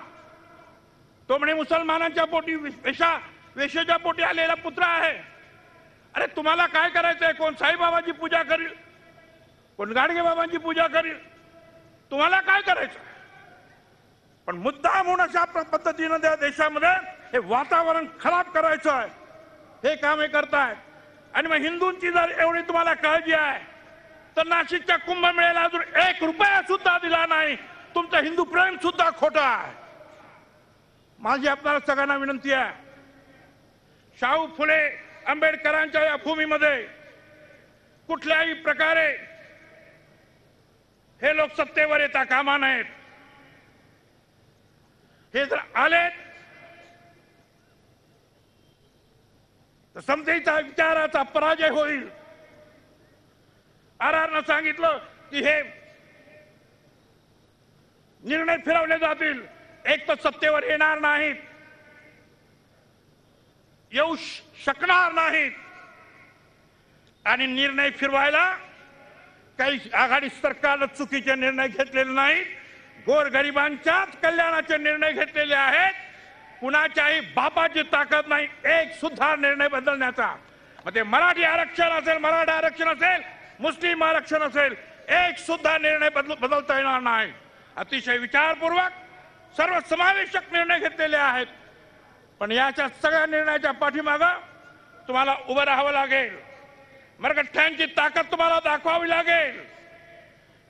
तो म्हणे मुसलमानांच्या पोटी वेश्याच्या पोटी आलेला पुत्र आहे. अरे तुम्हाला काय करायचंय? कोण साईबाबाची पूजा करील, कोण गाडगे बाबांची पूजा करील, तुम्हाला काय करायचं? पण मुद्दा म्हणून अशा पद्धतीनं त्या देशामध्ये हे वातावरण खराब करायचं आहे हे काम हे करतायत. आणि मग हिंदूंची जर एवढी तुम्हाला काळजी आहे तर नाशिकच्या कुंभमेळ्याला अजून 1 रुपया सुद्धा दिला नाही. तुमचं हिंदू प्रेम सुद्धा खोटं आहे. माझी आपल्याला सगळ्यांना विनंती आहे, शाहू फुले आंबेडकरांच्या या भूमीमध्ये कुठल्याही प्रकारे हे लोक सत्तेवर येता कामा नयेत. हे जर आले तर समतेचा विचाराचा पराजय होईल. RRनं सांगितलं की हे निर्णय फिरवले जातील. एक तर सत्तेवर येणार नाहीत, येऊ शकणार नाहीत आणि निर्णय फिरवायला काही आघाडी सरकारनं चुकीचे निर्णय घेतलेले नाहीत. गोरगरिबांच्याच कल्याणाचे निर्णय घेतलेले आहेत. कुणाच्याही बापाची ताकद नाही एक सुद्धा निर्णय बदलण्याचा. मग ते मराठी आरक्षण असेल, मराठा आरक्षण असेल, मुस्लिम आरक्षण असेल, एक सुद्धा निर्णय बदलता येणार नाही. अतिशय विचारपूर्वक सर्व समावेशक निर्णय घेतलेले आहेत. पण याच्या सगळ्या निर्णयाच्या पाठीमागं तुम्हाला उभं राहावं लागेल. मराठ्यांची ताकद तुम्हाला दाखवावी लागेल.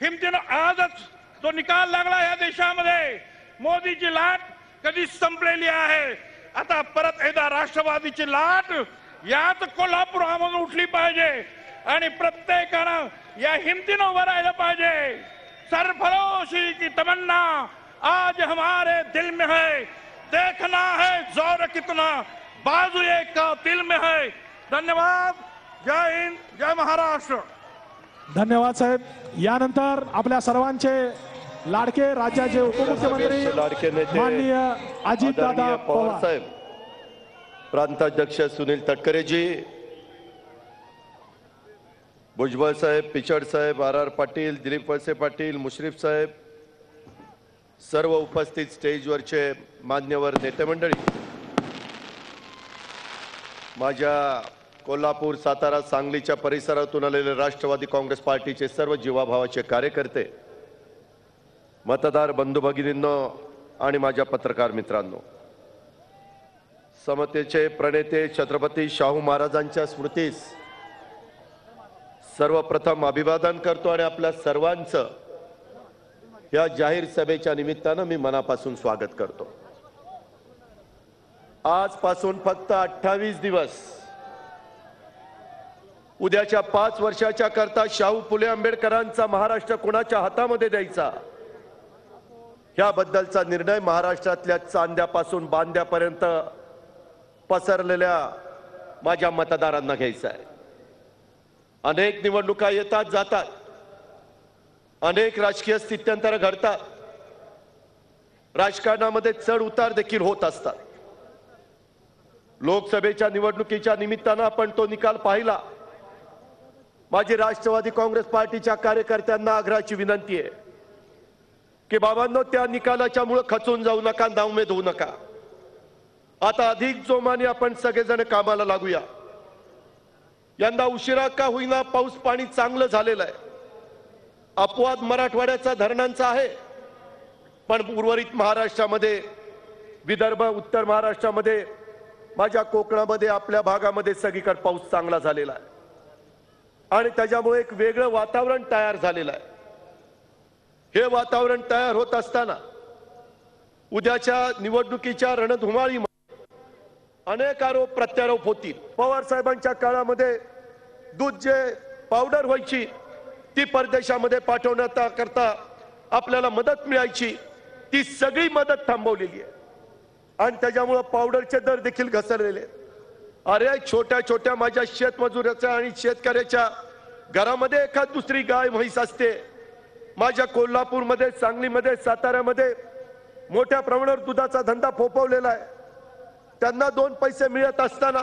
हिमतीनं आजच जो निकाल लागला या देशामध्ये, मोदीची लाट कधीच संपलेली आहे. आता परत एकदा राष्ट्रवादीची लाट याच कोल्हापुरामधून उठली पाहिजे आणि प्रत्येकानं या हिमतीनं उभं राहिलं पाहिजे. सरफरोशी की तमन्ना आज हमारे दिल में है, देखना है जोर कितना बाजू एक दिल में है. धन्यवाद. जय हिंद, जय महाराष्ट्र. धन्यवाद साहेब. यानंतर आपल्या सर्वांचे लाडके राज्याचे उपमुख्यमंत्री लाडके नेते माननीय अजितदादा आदरणीय पवार पवार साहेब, प्रांताध्यक्ष सुनील तटकरेजी, भुजबळ साहेब, पिचड साहेब, आर पाटील, दिलीप वळसे पाटील, मुश्रीफ साहेब, सर्व उपस्थित स्टेजवरचे मान्यवर नेते मंडळी, माझ्या कोल्हापूर, सातारा, सांगलीच्या परिसरातून आलेले राष्ट्रवादी काँग्रेस पार्टीचे सर्व जीवाभावाचे कार्यकर्ते, मतदार बंधू भगिनींनो आणि माझ्या पत्रकार मित्रांनो, समतेचे प्रणेते छत्रपती शाहू महाराजांच्या स्मृतीस सर्वप्रथम अभिवादन करतो आणि आपल्या सर्वांचं या जाहीर सभेच्या निमित्तानं मी मनापासून स्वागत करतो. आजपासून फक्त 28 दिवस, उद्याच्या 5 वर्षाच्या करता शाहू फुले आंबेडकरांचा महाराष्ट्र कोणाच्या हातामध्ये द्यायचा याबद्दलचा निर्णय महाराष्ट्रातल्या चांद्यापासून बांद्यापर्यंत पसरलेल्या माझ्या मतदारांना घ्यायचा आहे. अनेक निवडणुका येतात जातात, अनेक राजकीय स्थित्यंतर घडतात, राजकारणामध्ये चढ उतार देखील होत असतात. लोकसभेच्या निवडणुकीच्या निमित्तानं आपण तो निकाल पाहिला. माझी राष्ट्रवादी काँग्रेस पार्टीच्या कार्यकर्त्यांना आग्रहाची विनंती आहे की बाबांनो, त्या निकालाच्या मुळे खचून जाऊ नका, नाउमेद होऊ नका. आता अधिक जोमाने आपण सगळेजण कामाला लागूया. यंदा उशिरा का होईना पाऊस पाणी चांगलं झालेलं आहे. अपवाद मराठवाड्याचा, धरणांचा आहे, पण उर्वरित महाराष्ट्रामध्ये, विदर्भ, उत्तर महाराष्ट्रामध्ये, माझ्या कोकणामध्ये, आपल्या भागामध्ये सगळीकडे पाऊस चांगला झालेला आहे आणि त्याच्यामुळे एक वेगळं वातावरण तयार झालेलं आहे. हे वातावरण तयार होत असताना उद्याच्या निवडणुकीच्या रणधुमाळीमध्ये अनेक आरोप प्रत्यारोप होतील. पवार साहेबांच्या काळामध्ये दूध जे पावडर व्हायची ती परदेशामध्ये पाठवण्याचा करता आपल्याला मदत मिळायची, ती सगळी मदत थांबवलेली आहे आणि त्याच्यामुळे पावडरचे दर देखील घसरलेले आहेत. अरे, छोट्या छोट्या माझ्या शेतमजुराच्या आणि शेतकऱ्याच्या घरामध्ये एखाद दुसरी गाय म्हैस असते. माझ्या कोल्हापूरमध्ये, सांगलीमध्ये, साताऱ्यामध्ये मोठ्या प्रमाणावर दुधाचा धंदा फोफवलेला आहे. त्यांना 2 पैसे मिळत असताना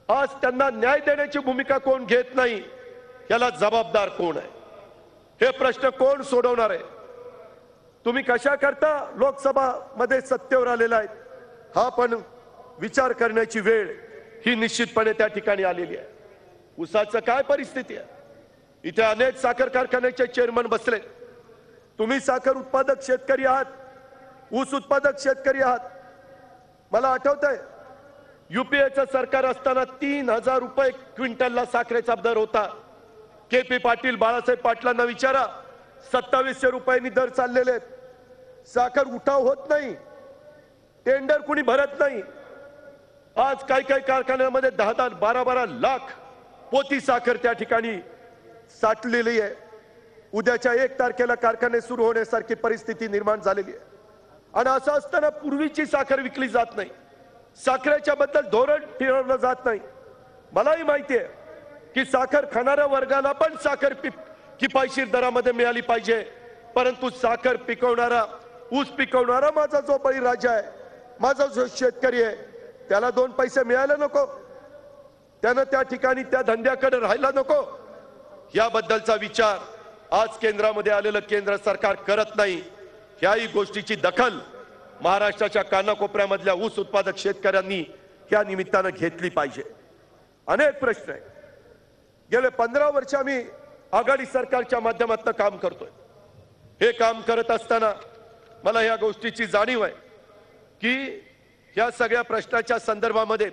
आज त्यांना न्याय देण्याची भूमिका कोण घेत नाही, याला जबाबदार कोण आहे? हे प्रश्न कोण सोडवणार आहे? तुम्ही कशा करता लोकसभा मध्ये सत्तेवर आलेला आहे, हा पण विचार करण्याची वेळ ही निश्चितपणे त्या ठिकाणी आलेली आहे. ऊसाचं काय परिस्थिती आहे? इथे अनेक साखर कारखान्याचे चेअरमन बसले. तुम्ही साखर उत्पादक शेतकरी आहात, ऊस उत्पादक शेतकरी आहात. मला आठवतंय युपीएचं सरकार असताना 3000 रुपये क्विंटलला साखरेचा दर होता. के.पी. पाटील, बाळासाहेब पाटलांना विचारा, 2700 रुपयांनी दर चाललेले आहेत. साखर उठाव होत नाही, टेंडर कुणी भरत नाही. आज काही काही कारखान्यामध्ये 10-10, 12-12 लाख पोती साखर त्या ठिकाणी साठलेली आहे. उद्याच्या 1 तारखेला कारखाने सुरू होण्यासारखी परिस्थिती निर्माण झालेली आहे आणि असं असताना पूर्वीची साखर विकली जात नाही, साखरेच्या बद्दल धोरण ठरवलं जात नाही. मलाही माहिती आहे की साखर खाणाऱ्या वर्गाला पण साखर किफायतशीर दरामध्ये मिळाली पाहिजे, परंतु साखर पिकवणारा, ऊस पिकवणारा माझा जो बळीराजा आहे, माझा जो शेतकरी आहे, त्याला 2 पैसे मिळाले नको? त्यानं त्या ठिकाणी त्या धंद्याकडे राहायला नको? याबद्दलचा विचार आज केंद्रामध्ये आलेलं केंद्र सरकार करत नाही. ह्याही गोष्टीची दखल महाराष्ट्राच्या कानाकोपऱ्यामधल्या ऊस उत्पादक शेतकऱ्यांनी या निमित्तानं घेतली पाहिजे. अनेक प्रश्न आहेत. गेले 15 वर्ष आम्ही आघाडी सरकारच्या माध्यमातून काम करतोय. हे काम करत असताना मला या गोष्टीची जाणीव आहे की या सगळ्या प्रश्नाच्या संदर्भामध्ये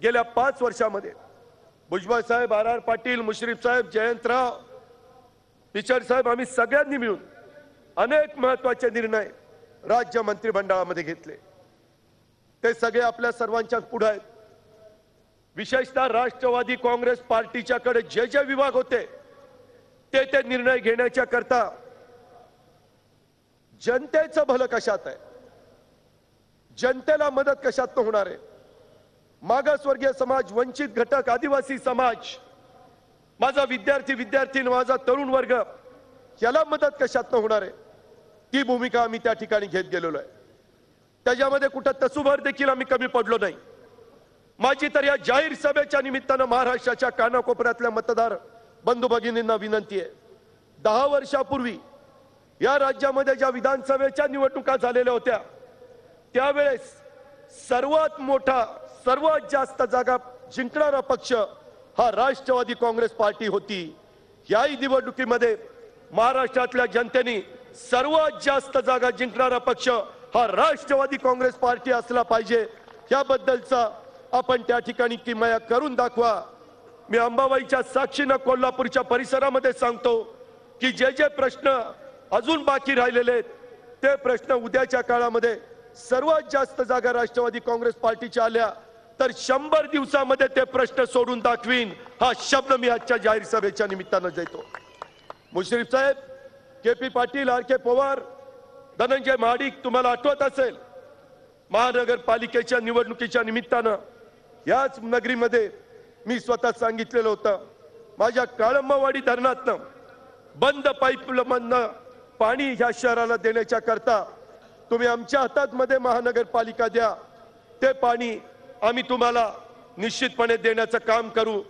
गेल्या 5 वर्षामध्ये भुजबळ साहेब, आर पाटील, मुश्रीफ साहेब, जयंतराव, पिचड साहेब, आम्ही सगळ्यांनी मिळून अनेक महत्वाचे निर्णय राज्य मंत्रिमंडळामध्ये घेतले. ते सगळे आपल्या सर्वांच्या पुढे आहेत. विशेषतः राष्ट्रवादी काँग्रेस पार्टीच्याकडे जे जे विभाग होते ते निर्णय घेण्याच्या करता जनतेचं भलं कशात आहे, जनतेला मदत कशात होणार आहे, मागासवर्गीय समाज, वंचित घटक, आदिवासी समाज, माझा विद्यार्थी, माझा तरुण वर्ग, याला मदत कशात होणार आहे? ती भूमिका आम्ही त्या ठिकाणी घेत गेलेलो आहे. त्याच्यामध्ये कुठं तसूभर देखील आम्ही कमी पडलो नाही. माझी तर या जाहीर सभेच्या निमित्तानं महाराष्ट्राच्या कानाकोपऱ्यातल्या मतदार बंधू भगिनींना विनंती आहे. 10 वर्षापूर्वी या राज्यामध्ये ज्या विधानसभेच्या निवडणुका झालेल्या होत्या त्यावेळेस सर्वात जास्त जागा जिंकणारा पक्ष हा राष्ट्रवादी काँग्रेस पार्टी होती. याही निवडणुकीमध्ये महाराष्ट्रातल्या जनतेने सर्वात जास्त जागा जिंकणारा पक्ष हा राष्ट्रवादी काँग्रेस पार्टी असला पाहिजे याबद्दलचा आपण त्या ठिकाणी किमया करून दाखवा. मी अंबाबाईच्या साक्षीनं कोल्हापूरच्या परिसरामध्ये सांगतो की जे जे प्रश्न अजून बाकी राहिलेले आहेत ते प्रश्न उद्याच्या काळामध्ये सर्वात जास्त जागा राष्ट्रवादी काँग्रेस पार्टीच्या आल्या तर 100 दिवसामध्ये ते प्रश्न सोडून दाखवीन हा शब्द मी आजच्या जाहीर सभेच्या निमित्तानं देतो. मुश्रीफ साहेब, KP पाटील, RK पवार, धनंजय महाडिक, तुम्हाला आठवत असेल महानगरपालिकेच्या निवडणुकीच्या निमित्तानं याच नगरीमध्ये मी स्वतः सांगितलेलं होतं माझ्या काळंबावाडी धरणातनं बंद पाईपमधनं पाणी ह्या शहराला देण्याच्या करता तुम्ही आमच्या हातात मध्ये महानगरपालिका द्या. ते पाणी आम्ही तुम्हाला निश्चितपणे देण्याचं काम करू,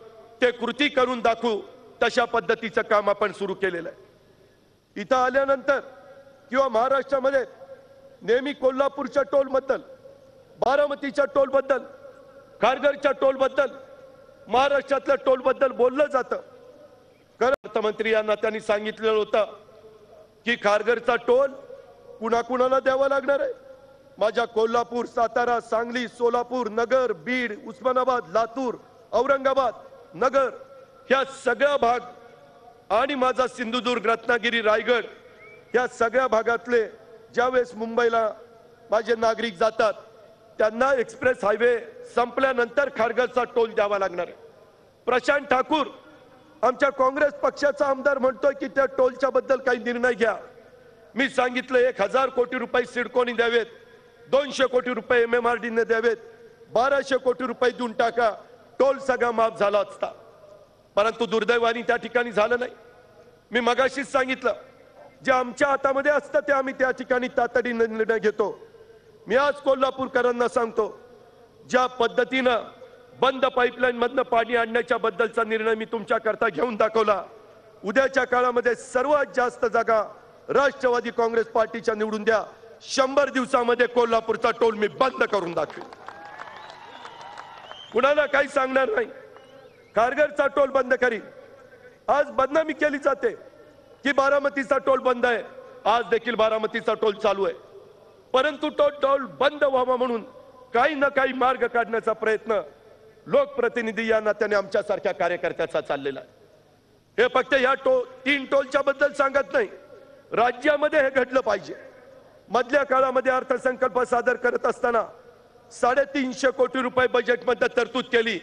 ते कृती करून दाखवू. तशा पद्धतीचं काम आपण सुरू केलेलं आहे. इथं आल्यानंतर किंवा महाराष्ट्रामध्ये नेहमी कोल्हापूरच्या टोल बद्दल, बारामतीच्या टोल बद्दल, खारघरच्या टोल बद्दल, महाराष्ट्रातल्या टोल बद्दल बोललं जातं. अर्थमंत्री यांना त्यांनी सांगितलेलं होतं की खारघरचा टोल कुणाकुणाला द्यावा लागणार आहे. माझ्या कोल्हापूर, सातारा, सांगली, सोलापूर, नगर, बीड, उस्मानाबाद, लातूर, औरंगाबाद, नगर ह्या सगळ्या भाग आणि माझा सिंधुदुर्ग, रत्नागिरी, रायगड या सगळ्या भागातले ज्यावेळेस मुंबईला माझे नागरिक जातात त्यांना एक्सप्रेस हायवे संपल्यानंतर खारघरचा टोल द्यावा लागणार आहे. प्रशांत ठाकूर आमच्या काँग्रेस पक्षाचा आमदार म्हणतोय की त्या टोलच्या बद्दल काही निर्णय घ्या. मी सांगितलं 1000 कोटी रुपये सिडकोनी द्यावेत, 200 कोटी रुपये MMRD ने द्यावेत, 1200 कोटी रुपये देऊन टाका, टोल सगळा माफ झाला असता. परंतु दुर्दैवाने त्या ठिकाणी झालं नाही. मी मगाशीच सांगितलं जे आमच्या हातामध्ये असतं ते आम्ही त्या ठिकाणी तातडीने निर्णय घेतो. मी आज कोल्हापूरकरांना सांगतो ज्या पद्धतीनं बंद पाईपलाईन मधनं पाणी आणण्याच्या बद्दलचा निर्णय मी तुमच्या करता घेऊन दाखवला. उद्याच्या काळामध्ये सर्वात जास्त जागा राष्ट्रवादी काँग्रेस पार्टीच्या निवडून द्या. 100 दिवसामध्ये कोल्हापूरचा टोल मी बंद करून दाखवेन. कुणाला काही सांगणार नाही. खारघरचा टोल बंद करीन. आज बदनामी केली जाते की बारामतीचा टोल बंद आहे. आज देखील बारामतीचा टोल चालू आहे. परंतु तो टोल बंद व्हावा म्हणून काही ना काही मार्ग काढण्याचा प्रयत्न लोकप्रतिनिधी या नात्याने आमच्यासारख्या कार्यकर्त्याचा चाललेला आहे. हे फक्त या 3 टोलच्या बद्दल सांगत नाही, राज्यामध्ये हे घडलं पाहिजे. मधल्या काळामध्ये अर्थसंकल्प सादर करत असताना 350 कोटी रुपये बजेटमध्ये तरतूद केली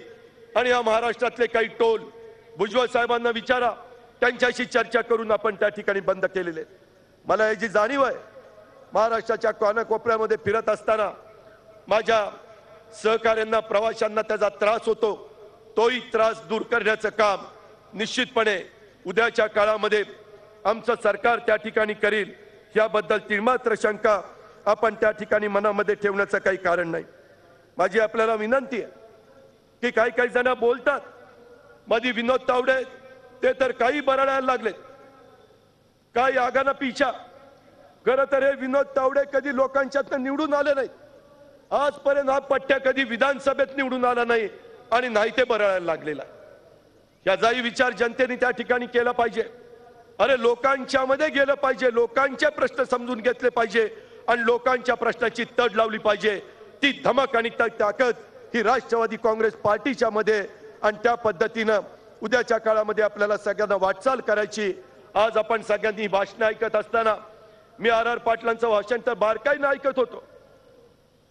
आणि या महाराष्ट्रातले काही टोल भुजबळ साहेबांना विचारा, त्यांच्याशी चर्चा करून आपण त्या ठिकाणी बंद केलेले. मला याची जाणीव आहे. महाराष्ट्राच्या कानाकोपऱ्यामध्ये फिरत असताना माझ्या सहकार्यांना, प्रवाशांना त्याचा त्रास होतो. तोही त्रास दूर करण्याचं काम निश्चितपणे उद्याच्या काळामध्ये आमचं सरकार त्या ठिकाणी करील याबद्दल तिळमात्र शंका आपण त्या ठिकाणी मनामध्ये ठेवण्याचं काही कारण नाही. माझी आपल्याला विनंती आहे की काही जण बोलतात. मध्ये विनोद तावडे ते तर काही बरडायला लागलेत, काही आगाना पिछा. खरं तर हे विनोद तावडे कधी लोकांच्यातनं निवडून आले नाहीत. आजपर्यंत हा पट्ट्या कधी विधानसभेत निवडून आला नाही आणि नाही ते बरडायला लागलेला. याचाही विचार जनतेने त्या ठिकाणी केला पाहिजे. अरे लोकांच्या मध्ये गेलं पाहिजे, लोकांचे प्रश्न समजून घेतले पाहिजे आणि लोकांच्या प्रश्नाची तड लावली पाहिजे. ती धमक आणि ताकद ही राष्ट्रवादी काँग्रेस पार्टीच्या मध्ये आणि त्या पद्धतीनं उद्याच्या काळामध्ये आपल्याला सगळ्यांना वाटचाल करायची. आज आपण सगळ्यांनी भाषण ऐकत असताना मी RR पाटलांचं भाषण तर बारकाईनं ऐकत होतो.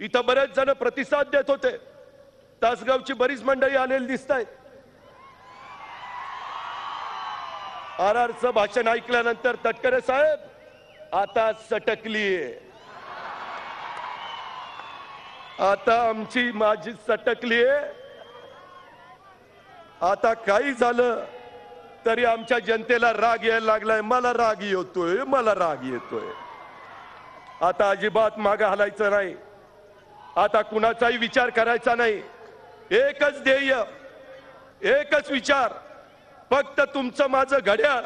इथं बरेच जण प्रतिसाद देत होते. तासगावची बरीच मंडळी आलेली दिसत आहेत. RRचं भाषण ऐकल्यानंतर तटकरे साहेब आता सटकलीये, आता आमची माझी सटकलीये. आता काही झालं तरी आमच्या जनतेला राग यायला लागलाय. मला राग येतोय, मला राग येतोय. आता अजिबात मागे हलायचं नाही. आता कुणाचाही विचार करायचा नाही. एकच ध्येय, एकच विचार, फक्त तुमचं माझं घड्याळ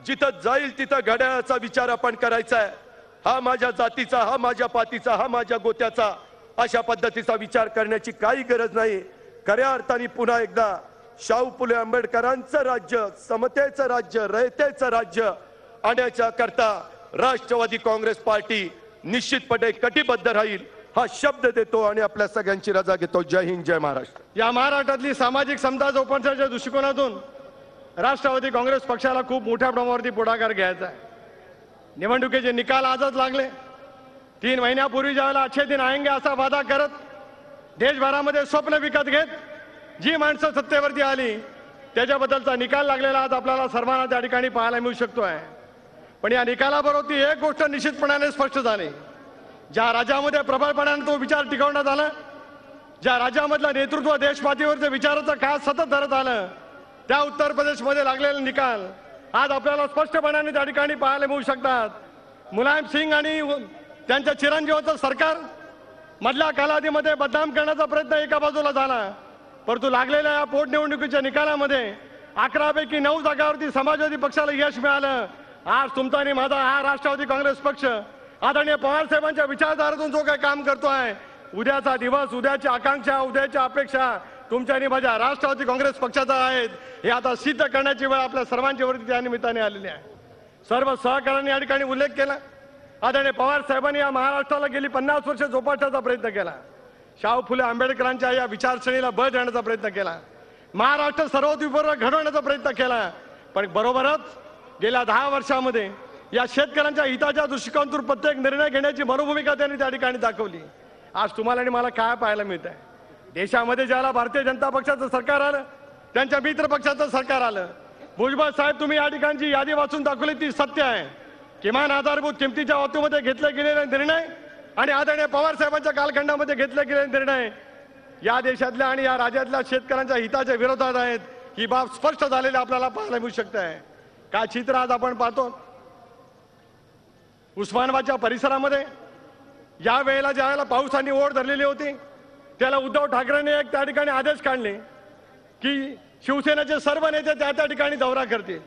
जिथं जाईल तिथं घड्याळाचा विचार आपण करायचा आहे. हा माझ्या जातीचा, हा माझ्या पातीचा, हा माझ्या गोत्याचा, अशा पद्धतीचा विचार करण्याची काही गरज नाही. खऱ्या अर्थाने पुन्हा एकदा शाहू फुले आंबेडकरांचं राज्य, समतेचं राज्य, रयतेचं राज्य आणण्याच्या करता राष्ट्रवादी काँग्रेस पार्टी निश्चितपणे कटिबद्ध राहील हा शब्द देतो आणि आपल्या सगळ्यांची रजा घेतो. जय हिंद, जय महाराष्ट्र. या महाराष्ट्रातली सामाजिक समता जोपासण्याच्या दृष्टिकोनातून राष्ट्रवादी काँग्रेस पक्षाला खूप मोठ्या प्रमाणावरती पुढाकार घ्यायचा आहे. निवडणुकीचे निकाल आजच लागले. 3 महिन्यापूर्वी ज्यावेळेला अच्छे दिन आएंगे असा वादा करत देशभरामध्ये स्वप्न विकत घेत जी माणसं सत्तेवरती आली त्याच्याबद्दलचा निकाल लागलेला आज आपल्याला सर्वांना त्या ठिकाणी पाहायला मिळू शकतो आहे. पण या निकालाबरोबर ती एक गोष्ट निश्चितपणाने स्पष्ट झाली. ज्या राज्यामध्ये प्रबळपणाने तो विचार टिकवण्यात आला, ज्या राज्यामधलं नेतृत्व देशपातळीवरच्या विचाराचं काळ सतत धरत आलं, त्या उत्तर प्रदेशमध्ये लागलेले निकाल आज आपल्याला स्पष्टपणाने त्या ठिकाणी पाहायला मिळू शकतात. मुलायम सिंग आणि त्यांच्या चिरंजीवाचं सरकार मधल्या कालावधीमध्ये बदनाम करण्याचा प्रयत्न एका बाजूला झाला, परंतु लागलेल्या या पोटनिवडणुकीच्या निकालामध्ये 11 पैकी 9 जागांवरती समाजवादी पक्षाला यश मिळालं. आज तुमचा आणि माझा हा राष्ट्रवादी काँग्रेस पक्ष आदरणीय पवार साहेबांच्या विचारधारेतून जो काही काम करतो आहे, उद्याचा दिवस, उद्याची आकांक्षा, उद्याच्या अपेक्षा तुमच्या आणि माझ्या राष्ट्रवादी काँग्रेस पक्षाचा आहेत हे आता सिद्ध करण्याची वेळ आपल्या सर्वांच्या वरती त्या निमित्ताने आलेली आहे. सर्व सहकाऱ्यांनी या ठिकाणी उल्लेख केला. आदरणीय पवार साहेबांनी या महाराष्ट्राला गेली 50 वर्ष जोपासण्याचा प्रयत्न केला. शाहू फुले आंबेडकरांच्या या विचारसरणीला बळ देण्याचा प्रयत्न केला. महाराष्ट्र सर्वतोपरी घडवण्याचा प्रयत्न केला. पण बरोबरच गेल्या 10 वर्षामध्ये या शेतकऱ्यांच्या हिताच्या दृष्टिकोनातून प्रत्येक निर्णय घेण्याची मनोभूमिका त्यांनी त्या ठिकाणी दाखवली. आज तुम्हाला आणि मला काय पाहायला मिळत आहे, देशामध्ये ज्याला भारतीय जनता पक्षाचं सरकार आलं, त्यांच्या मित्र पक्षाचं सरकार आलं. भुजबळ साहेब, तुम्ही या ठिकाणची यादी वाचून दाखवली ती सत्य आहे. किमान आधारभूत किमतीच्या बाबतीमध्ये घेतले गेलेले निर्णय आणि आदरणीय पवार साहेबांच्या कालखंडामध्ये घेतले गेलेले निर्णय या देशातल्या आणि या राज्यातल्या शेतकऱ्यांच्या हिताच्या विरोधात आहेत. ही बाब स्पष्ट झालेली आपल्याला पाहायला मिळू शकते आहे. काय चित्र आज आपण पाहतो उस्मानाबादच्या परिसरामध्ये या वेळेला ज्या वेळेला पावसाने ओढ धरलेली होती त्याला उद्धव ठाकरेंनी एक त्या ठिकाणी आदेश काढले की शिवसेनेचे सर्व नेते त्या ठिकाणी दौरा करतील.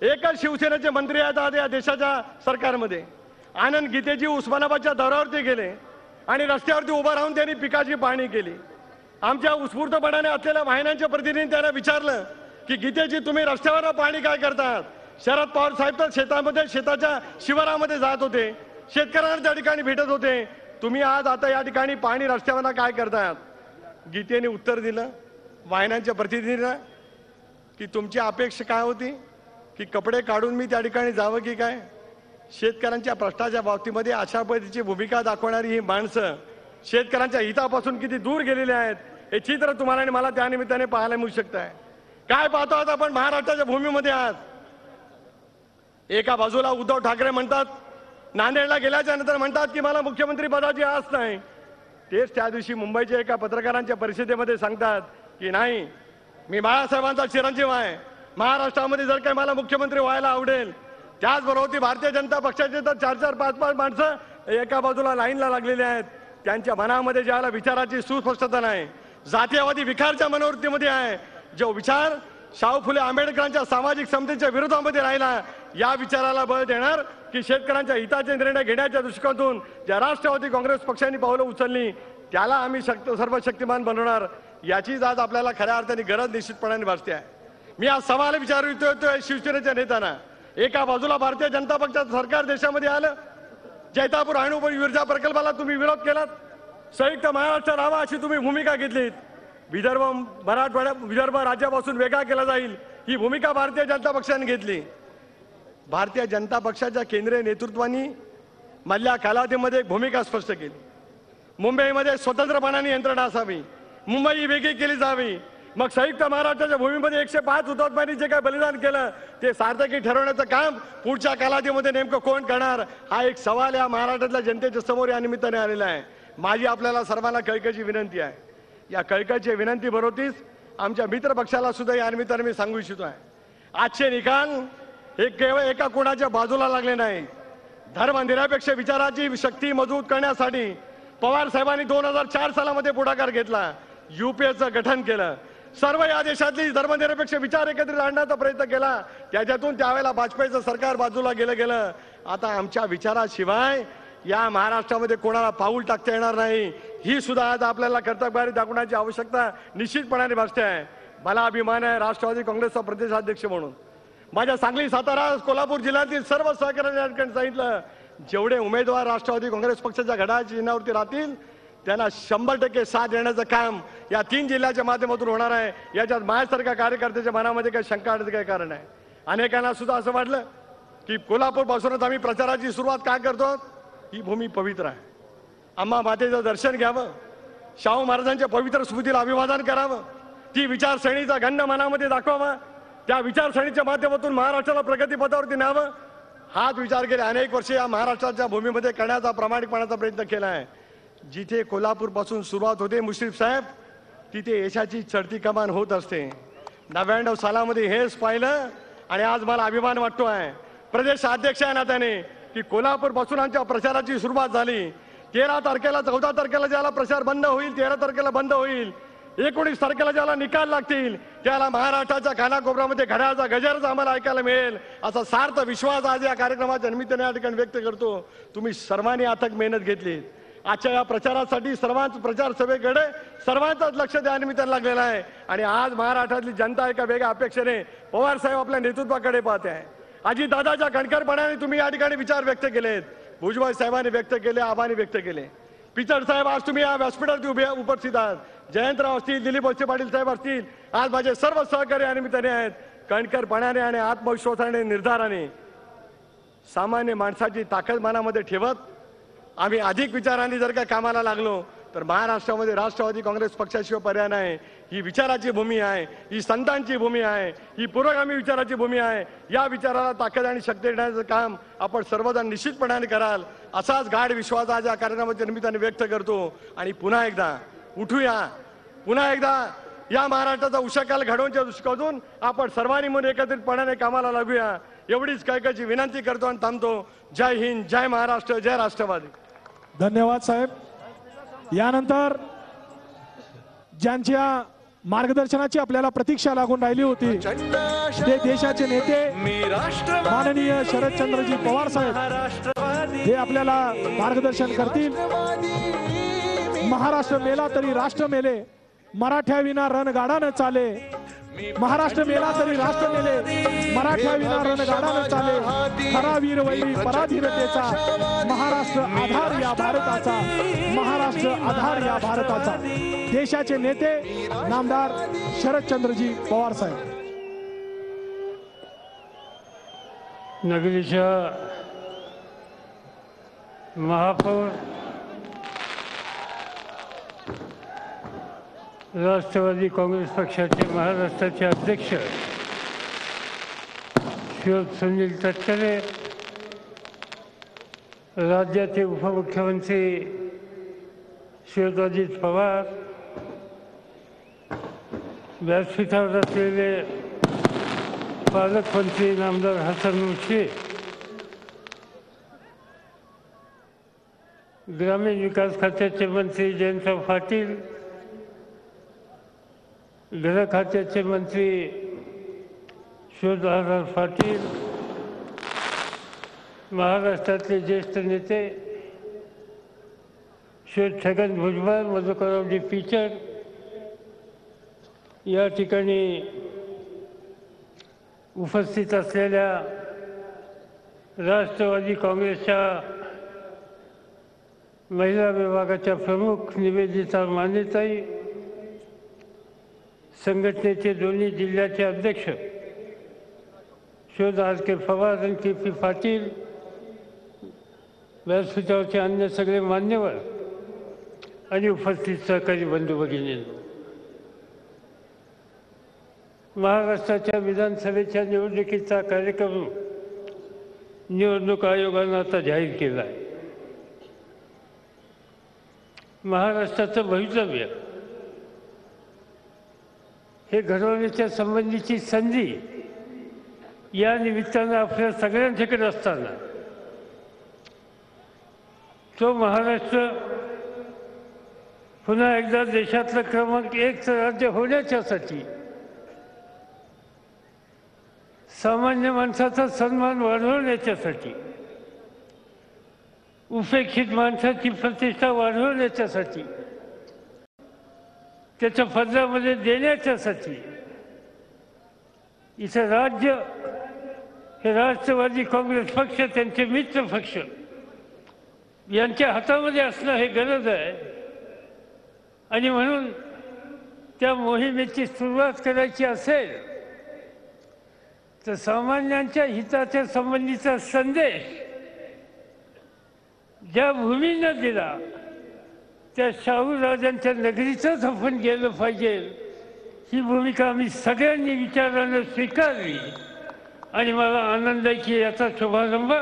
एकच शिवसेनेचे मंत्री आहेत आज या देशाच्या सरकारमध्ये. आनंद गीतेजी उस्मानाबादच्या दौऱ्यावरती गेले आणि रस्त्यावरती उभं राहून त्यांनी पिकाची पाहणी केली. आमच्या उत्स्फूर्तपणाने असलेल्या वाहिन्यांच्या प्रतिनिधींनी त्यांना विचारलं की गीतेजी, तुम्ही रस्त्यावर पाहणी काय करतात? शरद पवार साहेब तर शेतामध्ये, शेताच्या शिवारामध्ये जात होते, शेतकऱ्यांना त्या ठिकाणी भेटत होते. तुम्ही आज आता या ठिकाणी पाहणी रस्त्यावर काय करतात? गीतेने उत्तर दिलं वाहिन्यांच्या प्रतिनिधींना की तुमची अपेक्षा काय होती की कपडे काढून मी त्या ठिकाणी जावं की काय? शेतकऱ्यांच्या प्रश्नाच्या बाबतीमध्ये अशा पद्धतीची भूमिका दाखवणारी ही माणसं शेतकऱ्यांच्या हितापासून किती दूर गेलेले आहेत हे चित्र तुम्हाला आणि मला त्या निमित्ताने पाहायला मिळू शकतं आहे. काय पाहतो आज आपण महाराष्ट्राच्या भूमीमध्ये? आज एका बाजूला उद्धव ठाकरे म्हणतात, नांदेडला गेल्याच्या नंतर म्हणतात की मला मुख्यमंत्री पदाची आस नाही. तेच त्या दिवशी मुंबईच्या एका पत्रकारांच्या परिषदेमध्ये सांगतात की नाही, मी बाळासाहेबांचा चिरंजीव आहे, महाराष्ट्रामध्ये जर काही मला मुख्यमंत्री व्हायला आवडेल. त्याचबरोबर ती भारतीय जनता पक्षाचे तर 4-4, 5-5 माणसं एका बाजूला लाईनला लागलेले आहेत. त्यांच्या मनामध्ये ज्याला विचाराची सुस्पष्टता नाही, जातीयवादी विखारच्या मनोवृत्तीमध्ये आहे. जो विचार शाहू फुले आंबेडकरांच्या सामाजिक समतेच्या विरोधामध्ये राहिला, या विचाराला बळ देणार की शेतकऱ्यांच्या हिताचे निर्णय घेण्याच्या दृष्टिकोनातून ज्या राष्ट्रवादी काँग्रेस पक्षाने पावलं उचलली त्याला आम्ही सर्व शक्तिमान बनवणार, याचीच आज आपल्याला खऱ्या अर्थाने गरज निश्चितपणाने भासते आहे. मी आज सवाल विचारू इच्छितोय शिवसेनेच्या नेत्यांना. एका बाजूला भारतीय जनता पक्षाचं सरकार देशामध्ये आलं, जैतापूर अणुऊर्जा ऊर्जा प्रकल्पाला तुम्ही विरोध केलात, संयुक्त महाराष्ट्र राहावा अशी तुम्ही भूमिका घेतलीत. विदर्भ राज्यापासून वेगळा केला जाईल ही भूमिका भारतीय जनता पक्षाने घेतली. भारतीय जनता पक्षाच्या केंद्रीय नेतृत्वानी मधल्या कालावधीमध्ये एक भूमिका स्पष्ट केली. मुंबईमध्ये स्वतंत्रपणाने यंत्रणा असावी, मुंबई वेगळी केली जावी. मग संयुक्त महाराष्ट्राच्या भूमीमध्ये 105 हुतात्म्यांनी जे काही बलिदान केलं ते सार्थकी ठरवण्याचं काम पुढच्या कालावधीमध्ये नेमकं कोण करणार हा एक सवाल या महाराष्ट्रातल्या जनतेच्या समोर या निमित्ताने आलेला आहे. माझी आपल्याला सर्वांना कळकळीची विनंती आहे. या कळकळीच्या विनंती बरोबरच आमच्या मित्र पक्षाला सुद्धा या निमित्ताने मी सांगू इच्छितो आहे, आजचे निकाल हे केवळ एका कोणाच्या बाजूला लागले नाही, धर्मनिरपेक्ष विचाराची शक्ती मजबूत करण्यासाठी पवार साहेबांनी 2004 सालामध्ये पुढाकार घेतला, युपीएचं गठन केलं, सर्व या देशातली धर्मनिरपेक्ष विचार एकत्रित आणण्याचा प्रयत्न केला. त्याच्यातून त्यावेळेला वाजपेयीचं सरकार बाजूला गेलं. आता आमच्या विचाराशिवाय या महाराष्ट्रामध्ये कोणाला पाऊल टाकता येणार नाही, ही सुद्धा आज आपल्याला कर्तव्यभारी दाखवण्याची आवश्यकता निश्चितपणाने भासते आहे. मला अभिमान आहे राष्ट्रवादी काँग्रेसचा प्रदेशाध्यक्ष म्हणून. माझ्या सांगली, सातारा, कोल्हापूर जिल्ह्यातील सर्व सहकार्यांनी या ठिकाणी सांगितलं, जेवढे उमेदवार राष्ट्रवादी काँग्रेस पक्षाच्या घड्याळाच्या चिन्हावरती राहतील त्यांना 100% साथ देण्याचं काम या 3 जिल्ह्याच्या माध्यमातून होणार आहे. याच्यात माझ्यासारख्या कार्यकर्त्याच्या मनामध्ये काही शंका आणण्याचं काही कारण आहे. अनेकांना सुद्धा असं वाटलं की कोल्हापूर पासूनच आम्ही प्रचाराची सुरुवात काय करतो, ही भूमी पवित्र आहे, आम्हा मातेचं दर्शन घ्यावं, शाहू महाराजांच्या पवित्र स्मृतीला अभिवादन करावं, ती विचारसरणीचा गंध मनामध्ये दाखवावा, त्या विचारसरणीच्या माध्यमातून महाराष्ट्राला प्रगतीपथावरती न्यावं, हाच विचार गेले अनेक वर्षे या महाराष्ट्राच्या भूमीमध्ये करण्याचा प्रामाणिकपणाचा प्रयत्न केला आहे. जिथे कोल्हापूर पासून सुरुवात होते मुश्रीफ साहेब, तिथे यशाची चढती कमान होत असते. 99 सालामध्ये हेच पाहिलं आणि आज मला अभिमान वाटतो आहे प्रदेश अध्यक्ष या नात्याने की कोल्हापूर पासून आमच्या प्रचाराची सुरुवात झाली. 13 तारखेला 14 तारखेला ज्याला प्रचार बंद होईल, 13 तारखेला बंद होईल, 19 तारखेला ज्याला निकाल लागतील त्याला महाराष्ट्राच्या कानाकोपऱ्यामध्ये घड्याळाचा गजरच आम्हाला ऐकायला मिळेल, असा सार्थ विश्वास आज या कार्यक्रमाच्या निमित्ताने या ठिकाणी व्यक्त करतो. तुम्ही सर्वांनी अथक मेहनत घेतली. आजच्या या प्रचारासाठी सर्वांच प्रचार सभेकडे सर्वांचंच लक्ष द्या निमित्ताने लागलेलं आहे आणि आज महाराष्ट्रातली जनता एका वेगळ्या अपेक्षेने पवार साहेब आपल्या नेतृत्वाकडे पाहते आहे. अजितदादाच्या कणखरपणाने तुम्ही या ठिकाणी विचार व्यक्त केलेत, भुजबळ साहेबांनी व्यक्त केले, आबांनी व्यक्त केले. पिचड साहेब आज तुम्ही या व्यासपीठावरती उपस्थित आहात, जयंतराव असतील, दिलीप वळसे पाटील साहेब असतील, आज माझे सर्व सहकारी या निमित्ताने आहेत. कणखरपणाने आणि आत्मविश्वासाने निर्धाराने सामान्य माणसाची ताकद मनामध्ये ठेवत आम्ही अधिक विचारांनी जर का कामाला लागलो तर महाराष्ट्रामध्ये राष्ट्रवादी काँग्रेस पक्षाशिवाय पर्याय नाही. ही विचाराची भूमी आहे, ही संतांची भूमी आहे, ही पुरोगामी विचाराची भूमी आहे. या विचाराला ताकद आणि शक्ती देण्याचं काम आपण सर्वजण निश्चितपणाने कराल, असाच गाढ विश्वास आज या कार्यक्रमाच्या निमित्ताने व्यक्त करतो. आणि पुन्हा एकदा उठूया, पुन्हा एकदा या महाराष्ट्राचा उषाकाल घडवण्याच्या दृष्टीकोनातून आपण सर्वांनी मिळून एकत्रितपणाने कामाला लागूया, एवढीच कैकाची विनंती करतो आणि थांबतो. जय हिंद, जय महाराष्ट्र, जय राष्ट्रवादी. धन्यवाद साहेब. यानंतर ज्यांच्या मार्गदर्शनाची आपल्याला प्रतीक्षा लागून राहिली होती ते देशाचे नेते माननीय शरदचंद्रजी पवार साहेब हे आपल्याला मार्गदर्शन करतील. महाराष्ट्र मेला तरी राष्ट्र मेले, मराठ्याविना रणगाडा न चाले, महाराष्ट्र मेला तरी राष्ट्र मेले, मराठ्याविना रणगाडा न चाले, खरा वीर वैरी पराधीनतेचा, महाराष्ट्र आधार या भारताचा, महाराष्ट्र आधार या भारताचा. देशाचे नेते नामदार शरदचंद्रजी पवार साहेब. नगरीच्या महापौर, राष्ट्रवादी काँग्रेस पक्षाचे महाराष्ट्राचे अध्यक्ष श्री सुनील तटकरे, राज्याचे उपमुख्यमंत्री श्री अजित पवार, व्यासपीठावर असलेले पालकमंत्री नामदार हसन मुश्रीफ, ग्रामीण विकास खात्याचे मंत्री जयंतराव पाटील, गृह खात्याचे मंत्री शिवदासराव पाटील, महाराष्ट्रातले ज्येष्ठ नेते श्री छगन भुजबळ, मधुकररावजी पिचड, या ठिकाणी उपस्थित असलेल्या राष्ट्रवादी काँग्रेसच्या महिला विभागाच्या प्रमुख निवेदिता मानेताई, संघटनेचे दोन्ही जिल्ह्याचे अध्यक्ष श्री आर के पवार आणि के पी पाटील, व्यासपीठावरचे अन्य सगळे मान्यवर आणि उपस्थित सहकारी बंधू भगिनींनो, महाराष्ट्राच्या विधानसभेच्या निवडणुकीचा कार्यक्रम निवडणूक आयोगानं आता जाहीर केला आहे. महाराष्ट्राचं भवितव्य हे घडवण्याच्या संबंधीची संधी या निमित्तानं आपल्या सगळ्यांच्याकडे असताना तो महाराष्ट्र पुन्हा एकदा देशातलं क्रमांक 1 राज्य होण्याच्यासाठी सामान्य माणसाचा सन्मान वाढवण्याच्यासाठी उपेक्षित माणसाची प्रतिष्ठा वाढवण्याच्यासाठी त्याच्या पदरामध्ये देण्याच्यासाठी इथं राज्य हे राष्ट्रवादी काँग्रेस पक्ष त्यांचे मित्र पक्ष यांच्या हातामध्ये असणं हे गरज आहे. आणि म्हणून त्या मोहिमेची सुरुवात करायची असेल तर सामान्यांच्या हिताच्या संबंधीचा संदेश ज्या भूमीनं दिला त्या शाहू राजांच्या नगरीतच आपण गेलं पाहिजे ही भूमिका आम्ही सगळ्यांनी विचारानं स्वीकारली. आणि मला आनंद आहे की याचा शुभारंभ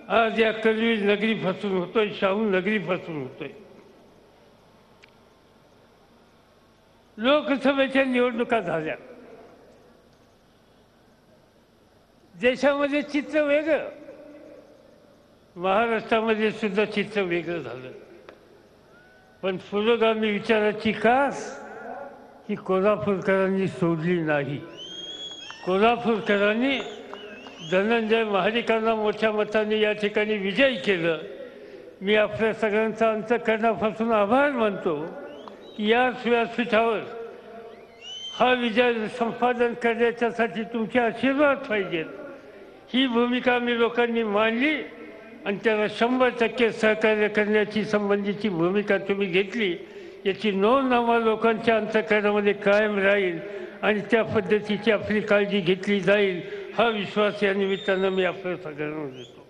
आज या करवीर नगरीपासून होतोय, शाहू नगरीपासून होतोय. लोकसभेच्या निवडणुका झाल्या. देशामध्ये चित्र वेगळं, महाराष्ट्रामध्ये सुद्धा चित्र वेगळं झालं. पण पुरोगामी विचाराची कास ही कोल्हापूरकरांनी सोडली नाही. कोल्हापूरकरांनी धनंजय महाडिकांना मोठ्या मताने या ठिकाणी विजयी केलं. मी आपल्या सगळ्यांचा अंतःकरणापासून आभार मानतो की या व्यासपीठावर हा विजय संपादन करण्याच्यासाठी तुमचे आशीर्वाद पाहिजेत. ही भूमिका मी लोकांनी मांडली आणि त्याला 100% सहकार्य करण्याची संबंधीची भूमिका तुम्ही घेतली. याची नोंद आम्हा लोकांच्या अंतःकरणामध्ये कायम राहील आणि त्या पद्धतीची आपली काळजी घेतली जाईल हा विश्वास या निमित्तानं मी आपल्या सगळ्यांना देतो.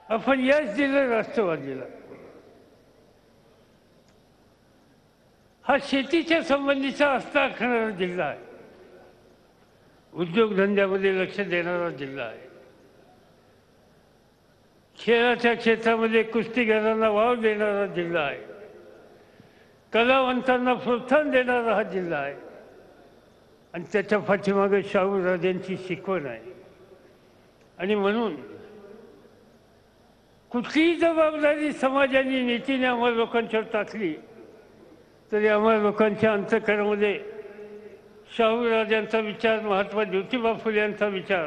आपण यश दिलं राष्ट्रवादीला. हा शेतीच्या संबंधीचा आस्था असणारा जिल्हा आहे, उद्योगधंद्यामध्ये लक्ष देणारा जिल्हा आहे, खेळाच्या क्षेत्रामध्ये कुस्तीगीरांना वाव देणारा जिल्हा आहे, कलावंतांना प्रोत्साहन देणारा हा जिल्हा आहे. आणि त्याच्या पाठीमागे शाहू राजांची शिकवण आहे. आणि म्हणून कुठलीही जबाबदारी समाजाने नीतीने आम्हाला लोकांच्यावर टाकली तरी आम्हाला लोकांच्या अंतःकरणामध्ये शाहू राजांचा विचार, महात्मा ज्योतिबा फुले यांचा विचार,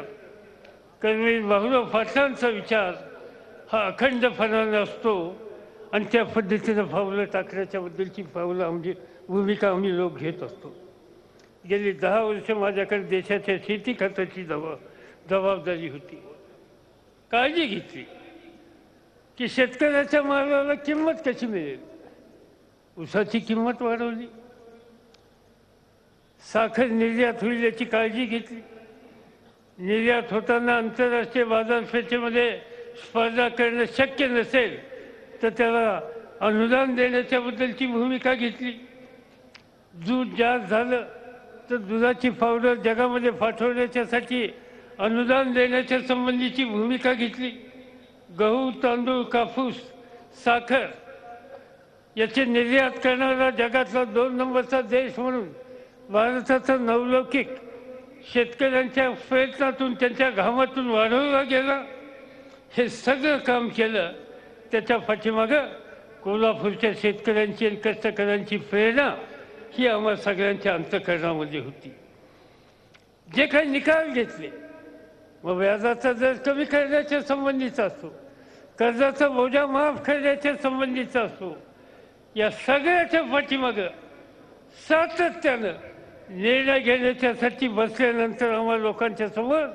कर्मवीर बाबूराव पाटलांचा विचार हा अखंडपणाने असतो. आणि त्या पद्धतीनं पावलं टाकण्याच्या बद्दलची भूमिका आम्ही लोक घेत असतो. गेली 10 वर्ष माझ्याकडे देशाच्या शेती खात्याची जबाबदारी होती. काळजी घेतली की शेतकऱ्याच्या मालाला किंमत कशी मिळेल. ऊसाची किंमत वाढवली, साखर निर्यात होईल याची काळजी घेतली. निर्यात होताना आंतरराष्ट्रीय बाजारपेठेमध्ये स्पर्धा करणं शक्य नसेल तर त्याला अनुदान देण्याच्याबद्दलची भूमिका घेतली. दूध जास्त झालं तर दुधाची पावडर जगामध्ये पाठवण्याच्यासाठी अनुदान देण्याच्या संबंधीची भूमिका घेतली. गहू, तांदूळ, कापूस, साखर याची निर्यात करणारा जगातला 2 नंबरचा देश म्हणून भारताचा नवलौकिक शेतकऱ्यांच्या प्रयत्नातून, त्यांच्या घामातून वाढवला गेला. हे सगळं काम केलं. त्याच्या पाठीमागं कोल्हापूरच्या शेतकऱ्यांची आणि कष्टकऱ्यांची प्रेरणा ही आम्हा सगळ्यांच्या अंतःकरणामध्ये होती. जे काही निकाल घेतले, मग व्याजाचा दर कमी करण्याच्या संबंधीचा असो, कर्जाचा बोजा माफ करण्याच्या संबंधीचा असो, या सगळ्याच्या पाठीमागं सातत्यानं निर्णय घेण्याच्यासाठी बसल्यानंतर आम्हा लोकांच्या समोर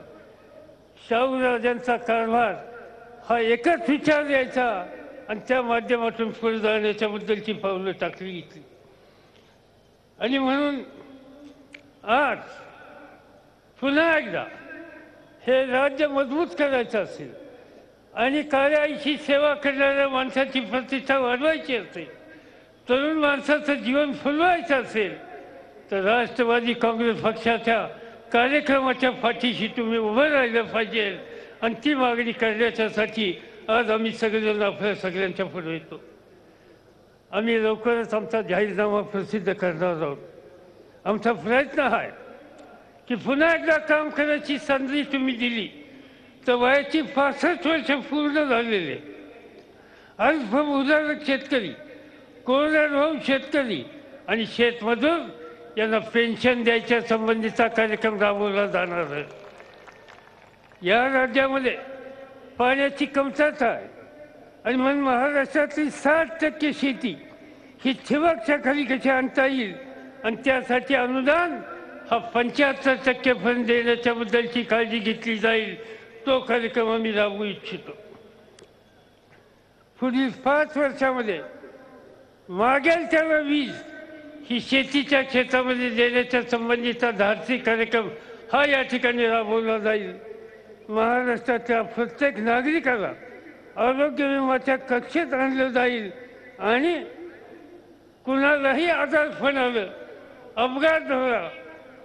शाहू राजांचा कारभार हा एकच विचार यायचा आणि त्या माध्यमातून पुढे जाण्याच्याबद्दलची पावलं टाकली घेतली. आणि म्हणून आज पुन्हा एकदा हे राज्य मजबूत करायचं असेल आणि काळ्याईची सेवा करणाऱ्या माणसाची प्रतिष्ठा वाढवायची असेल, तरुण माणसाचं जीवन फुलवायचं असेल तर राष्ट्रवादी काँग्रेस पक्षाच्या कार्यक्रमाच्या पाठीशी तुम्ही उभं राहिलं पाहिजे. आणि ती मागणी करण्याच्यासाठी आज आम्ही सगळेजण आपल्या सगळ्यांच्या पुढे येतो. आम्ही लवकरच आमचा जाहीरनामा प्रसिद्ध करणार आहोत. आमचा प्रयत्न आहे की पुन्हा एकदा काम करण्याची संधी तुम्ही दिली तर वयाची 65 वर्ष पूर्ण झालेले अल्पभूधारक शेतकरी, कोरडवाहू शेतकरी आणि शेतमजूर यांना पेन्शन द्यायच्या संबंधीचा कार्यक्रम राबवला जाणार आहे. या राज्यामध्ये पाण्याची कमतरता आहे आणि म्हणून महाराष्ट्रातली 60% शेती ही ठिबकच्या खाली कशी आणता येईल आणि त्यासाठी अनुदान हा 75% पर्यंत देण्याच्या बद्दलची काळजी घेतली जाईल. तो कार्यक्रम आम्ही राबवू इच्छितो. पुढील 5 वर्षामध्ये मागेल त्याला वीज ही शेतीच्या क्षेत्रामध्ये देण्याच्या संबंधीचा धाडसी कार्यक्रम हा या ठिकाणी राबवला जाईल. महाराष्ट्राच्या प्रत्येक नागरिकाला आरोग्य विम्याच्या कक्षेत आणलं जाईल आणि कुणालाही आजारपण आलं, अपघात झाला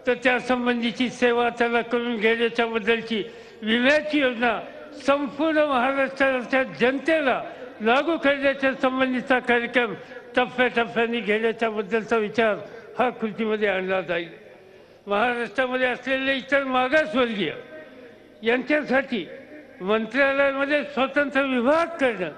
तर त्या संबंधीची सेवा त्याला करून घेण्याच्या बद्दलची विम्याची योजना संपूर्ण महाराष्ट्राच्या जनतेला लागू करण्याच्या संबंधीचा कार्यक्रम टप्प्याटप्प्याने घेण्याच्या बद्दलचा विचार हा कृतीमध्ये आणला जाईल. महाराष्ट्रामध्ये असलेले इतर मागासवर्गीय यांच्यासाठी मंत्रालयामध्ये स्वतंत्र विभाग करणं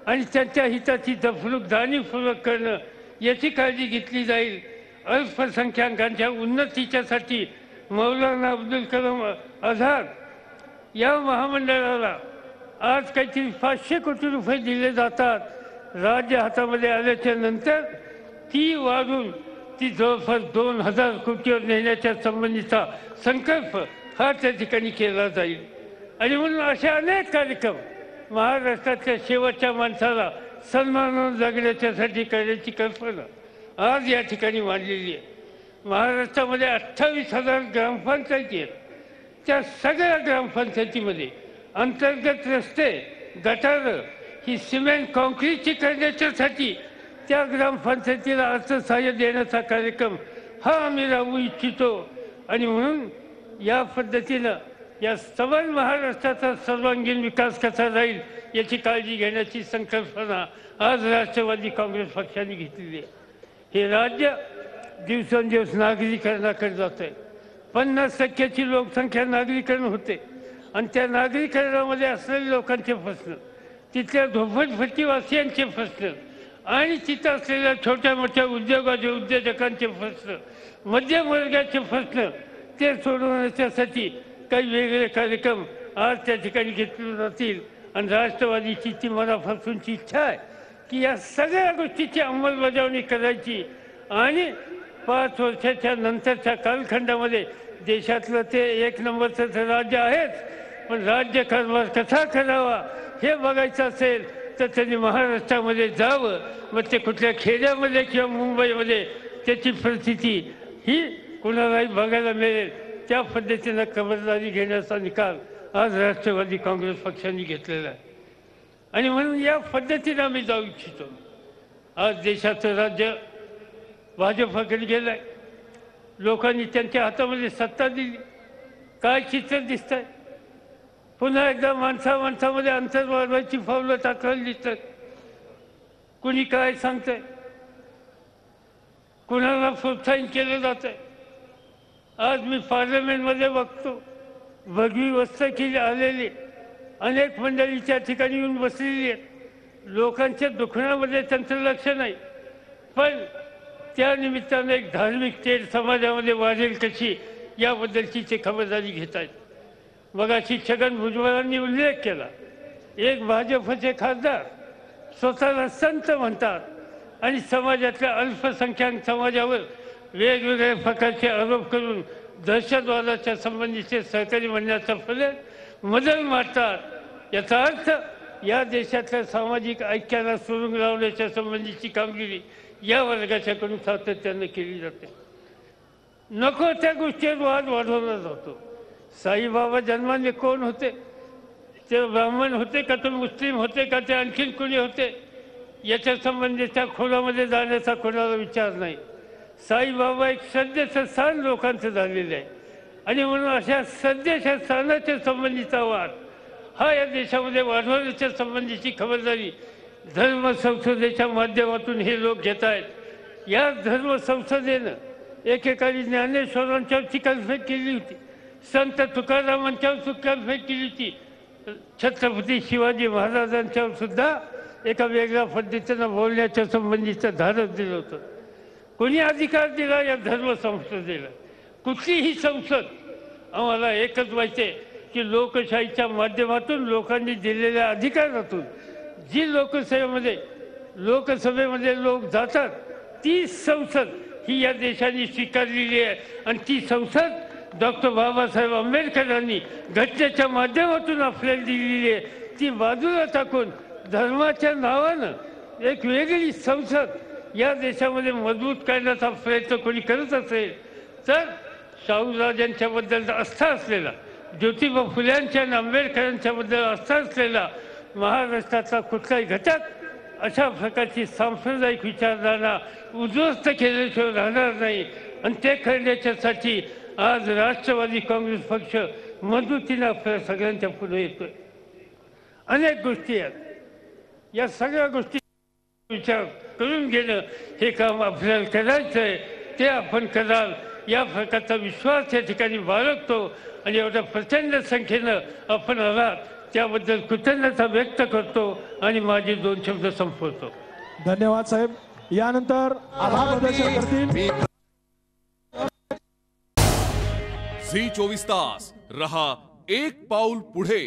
आणि त्यांच्या हिताची जपणूक जाणीवपूर्वक करणं याची काळजी घेतली जाईल. अल्पसंख्याकांच्या उन्नतीच्यासाठी मौलाना अब्दुल कलाम आझाद या महामंडळाला आज काहीतरी 500 कोटी रुपये दिले जातात. राज्य हातामध्ये आल्याच्या नंतर ती वाढून ती जवळपास 2000 कोटीवर नेण्याच्या संबंधीचा संकल्प हा त्या ठिकाणी केला जाईल. आणि म्हणून असे अनेक कार्यक्रम महाराष्ट्रातल्या शेवटच्या माणसाला सन्मानानं जगण्याच्यासाठी करण्याची कल्पना आज या ठिकाणी मांडलेली आहे. महाराष्ट्रामध्ये 28,000 ग्रामपंचायती आहेत. त्या सगळ्या ग्रामपंचायतीमध्ये अंतर्गत रस्ते, गटारं ही सिमेंट कॉन्क्रीटची करण्याच्यासाठी त्या ग्रामपंचायतीला अर्थसहाय्य देण्याचा कार्यक्रम हा आम्ही राबवू इच्छितो. आणि म्हणून या पद्धतीनं या सबल महाराष्ट्राचा सर्वांगीण विकास कसा राहील याची काळजी घेण्याची संकल्पना आज राष्ट्रवादी काँग्रेस पक्षाने घेतलेली आहे. हे राज्य दिवसेंदिवस नागरीकरणाकडे जात आहे. 50% लोकसंख्या नागरीकरण होते आणि त्या नागरीकरणामध्ये असलेल्या लोकांचे प्रश्न, तिथल्या झोपडपट्टीवासियांचे प्रश्न आणि तिथं असलेल्या छोट्या मोठ्या उद्योजकांचे प्रश्न, मध्यमवर्गाचे प्रश्न ते सोडवण्यासाठी काही वेगळे कार्यक्रम आज त्या ठिकाणी घेतले जातील. आणि राष्ट्रवादीची ती मनापासूनची इच्छा आहे की या सगळ्या गोष्टीची अंमलबजावणी करायची आणि 5 वर्षाच्या नंतरच्या कालखंडामध्ये देशातलं ते 1 नंबरचं राज्य आहेच, पण राज्यकारभार कसा करावा हे बघायचं असेल तर त्यांनी महाराष्ट्रामध्ये जावं. मग ते कुठल्या खेड्यामध्ये किंवा मुंबईमध्ये त्याची परिस्थिती ही कुणालाही बघायला मिळेल. त्या पद्धतीनं खबरदारी घेण्याचा निकाल आज राष्ट्रवादी काँग्रेस पक्षाने घेतलेला आहे. आणि म्हणून या पद्धतीनं आम्ही जाऊ इच्छितो. आज देशाचं राज्य भाजपकडे गेलं आहे. लोकांनी त्यांच्या हातामध्ये सत्ता दिली. काय चित्र दिसत आहे? पुन्हा एकदा माणसामध्ये अंतर वाढवायची पावलं टाकायला दिसतात. कुणी काय सांगतंय, कुणाला प्रोत्साहन केलं जात आहे. आज मी पार्लमेंटमध्ये बघतो भगवी वस्त्र केली आलेली अनेक मंडळीच्या ठिकाणी येऊन बसलेली आहेत. लोकांच्या दुखण्यामध्ये त्यांचं लक्ष नाही, पण त्या निमित्तानं एक धार्मिक तेढ समाजामध्ये वाढेल कशी याबद्दलची ते खबरदारी घेत आहेत. मगाशी छगन भुजबळांनी उल्लेख केला. एक भाजपचे खासदार स्वतःला संत म्हणतात आणि समाजातल्या अल्पसंख्याक समाजावर वेगवेगळ्या प्रकारचे आरोप करून दहशतवादाच्या संबंधीचे सहकारी म्हणण्याचा फलक मदल मारतात. याचा अर्थ या देशातल्या सामाजिक ऐक्याला सुरुंग लावण्याच्या संबंधीची कामगिरी या वर्गाच्याकडून सातत्यानं केली जाते. नको त्या गोष्टीवर वाद वाढवला जातो. साईबाबा जन्माने कोण होते? ते ब्राह्मण होते का, ते मुस्लिम होते का, ते आणखीन कोणी होते? याच्या संबंधीच्या खोलामध्ये जाण्याचा कोणाला विचार नाही. साईबाबा एक सध्याचं स्थान लोकांचं झालेलं आहे आणि म्हणून अशा सध्याच्या स्थानाच्या संबंधीचा वाद हा या देशामध्ये वाढवण्याच्या संबंधीची खबरदारी धर्म संसदेच्या माध्यमातून हे लोक घेत आहेत. या धर्म संसदेनं एकेकाळी ज्ञानेश्वरांच्यावर टीकाफेक केली होती, संत तुकारामांच्यावर टीकाफेक केली होती, छत्रपती शिवाजी महाराजांच्यावर सुद्धा एका वेगळ्या पद्धतीनं बोलण्याच्या संबंधीचं धाडस दिलं होतं. कोणी अधिकार दिला या धर्म संसदेला? कुठलीही संसद आम्हाला एकच व्हायचे की लोकशाहीच्या माध्यमातून लोकांनी दिलेल्या अधिकारातून जी लोकसभेमध्ये लोक जातात ती संसद ही या देशाने स्वीकारलेली आहे. आणि ती संसद डॉक्टर बाबासाहेब आंबेडकरांनी घटनेच्या माध्यमातून आपल्याला दिलेली आहे. ती बाजूला टाकून धर्माच्या नावानं एक वेगळी संसद या देशामध्ये मजबूत करण्याचा प्रयत्न कोणी करत असेल तर शाहूराजांच्याबद्दल आस्था असलेला, ज्योतिबा फुल्यांच्या आणि आंबेडकरांच्या बद्दल आस्था असलेला महाराष्ट्राचा कुठलाही घटक अशा प्रकारची सांप्रदायिक विचारधारा उद्ध्वस्त केल्याशिवाय राहणार नाही. आणि ते करण्याच्यासाठी आज राष्ट्रवादी काँग्रेस पक्ष मजबूतीने आपल्या सगळ्यांच्या पुढे येतोय. अनेक गोष्टी आहेत, या सगळ्या गोष्टी विचार करून घेणं हे काम आपल्याला करायचं आहे. ते आपण कराल या प्रकारचा विश्वास या ठिकाणी बाळगतो. आणि एवढ्या प्रचंड संख्येनं आपण आलात त्याबद्दल कृतज्ञता व्यक्त करतो आणि माझे 2 शब्द संपवतो. धन्यवाद साहेब. यानंतर आभार प्रदर्शन करतील झी 24 तास रहा एक पाऊल पुढे.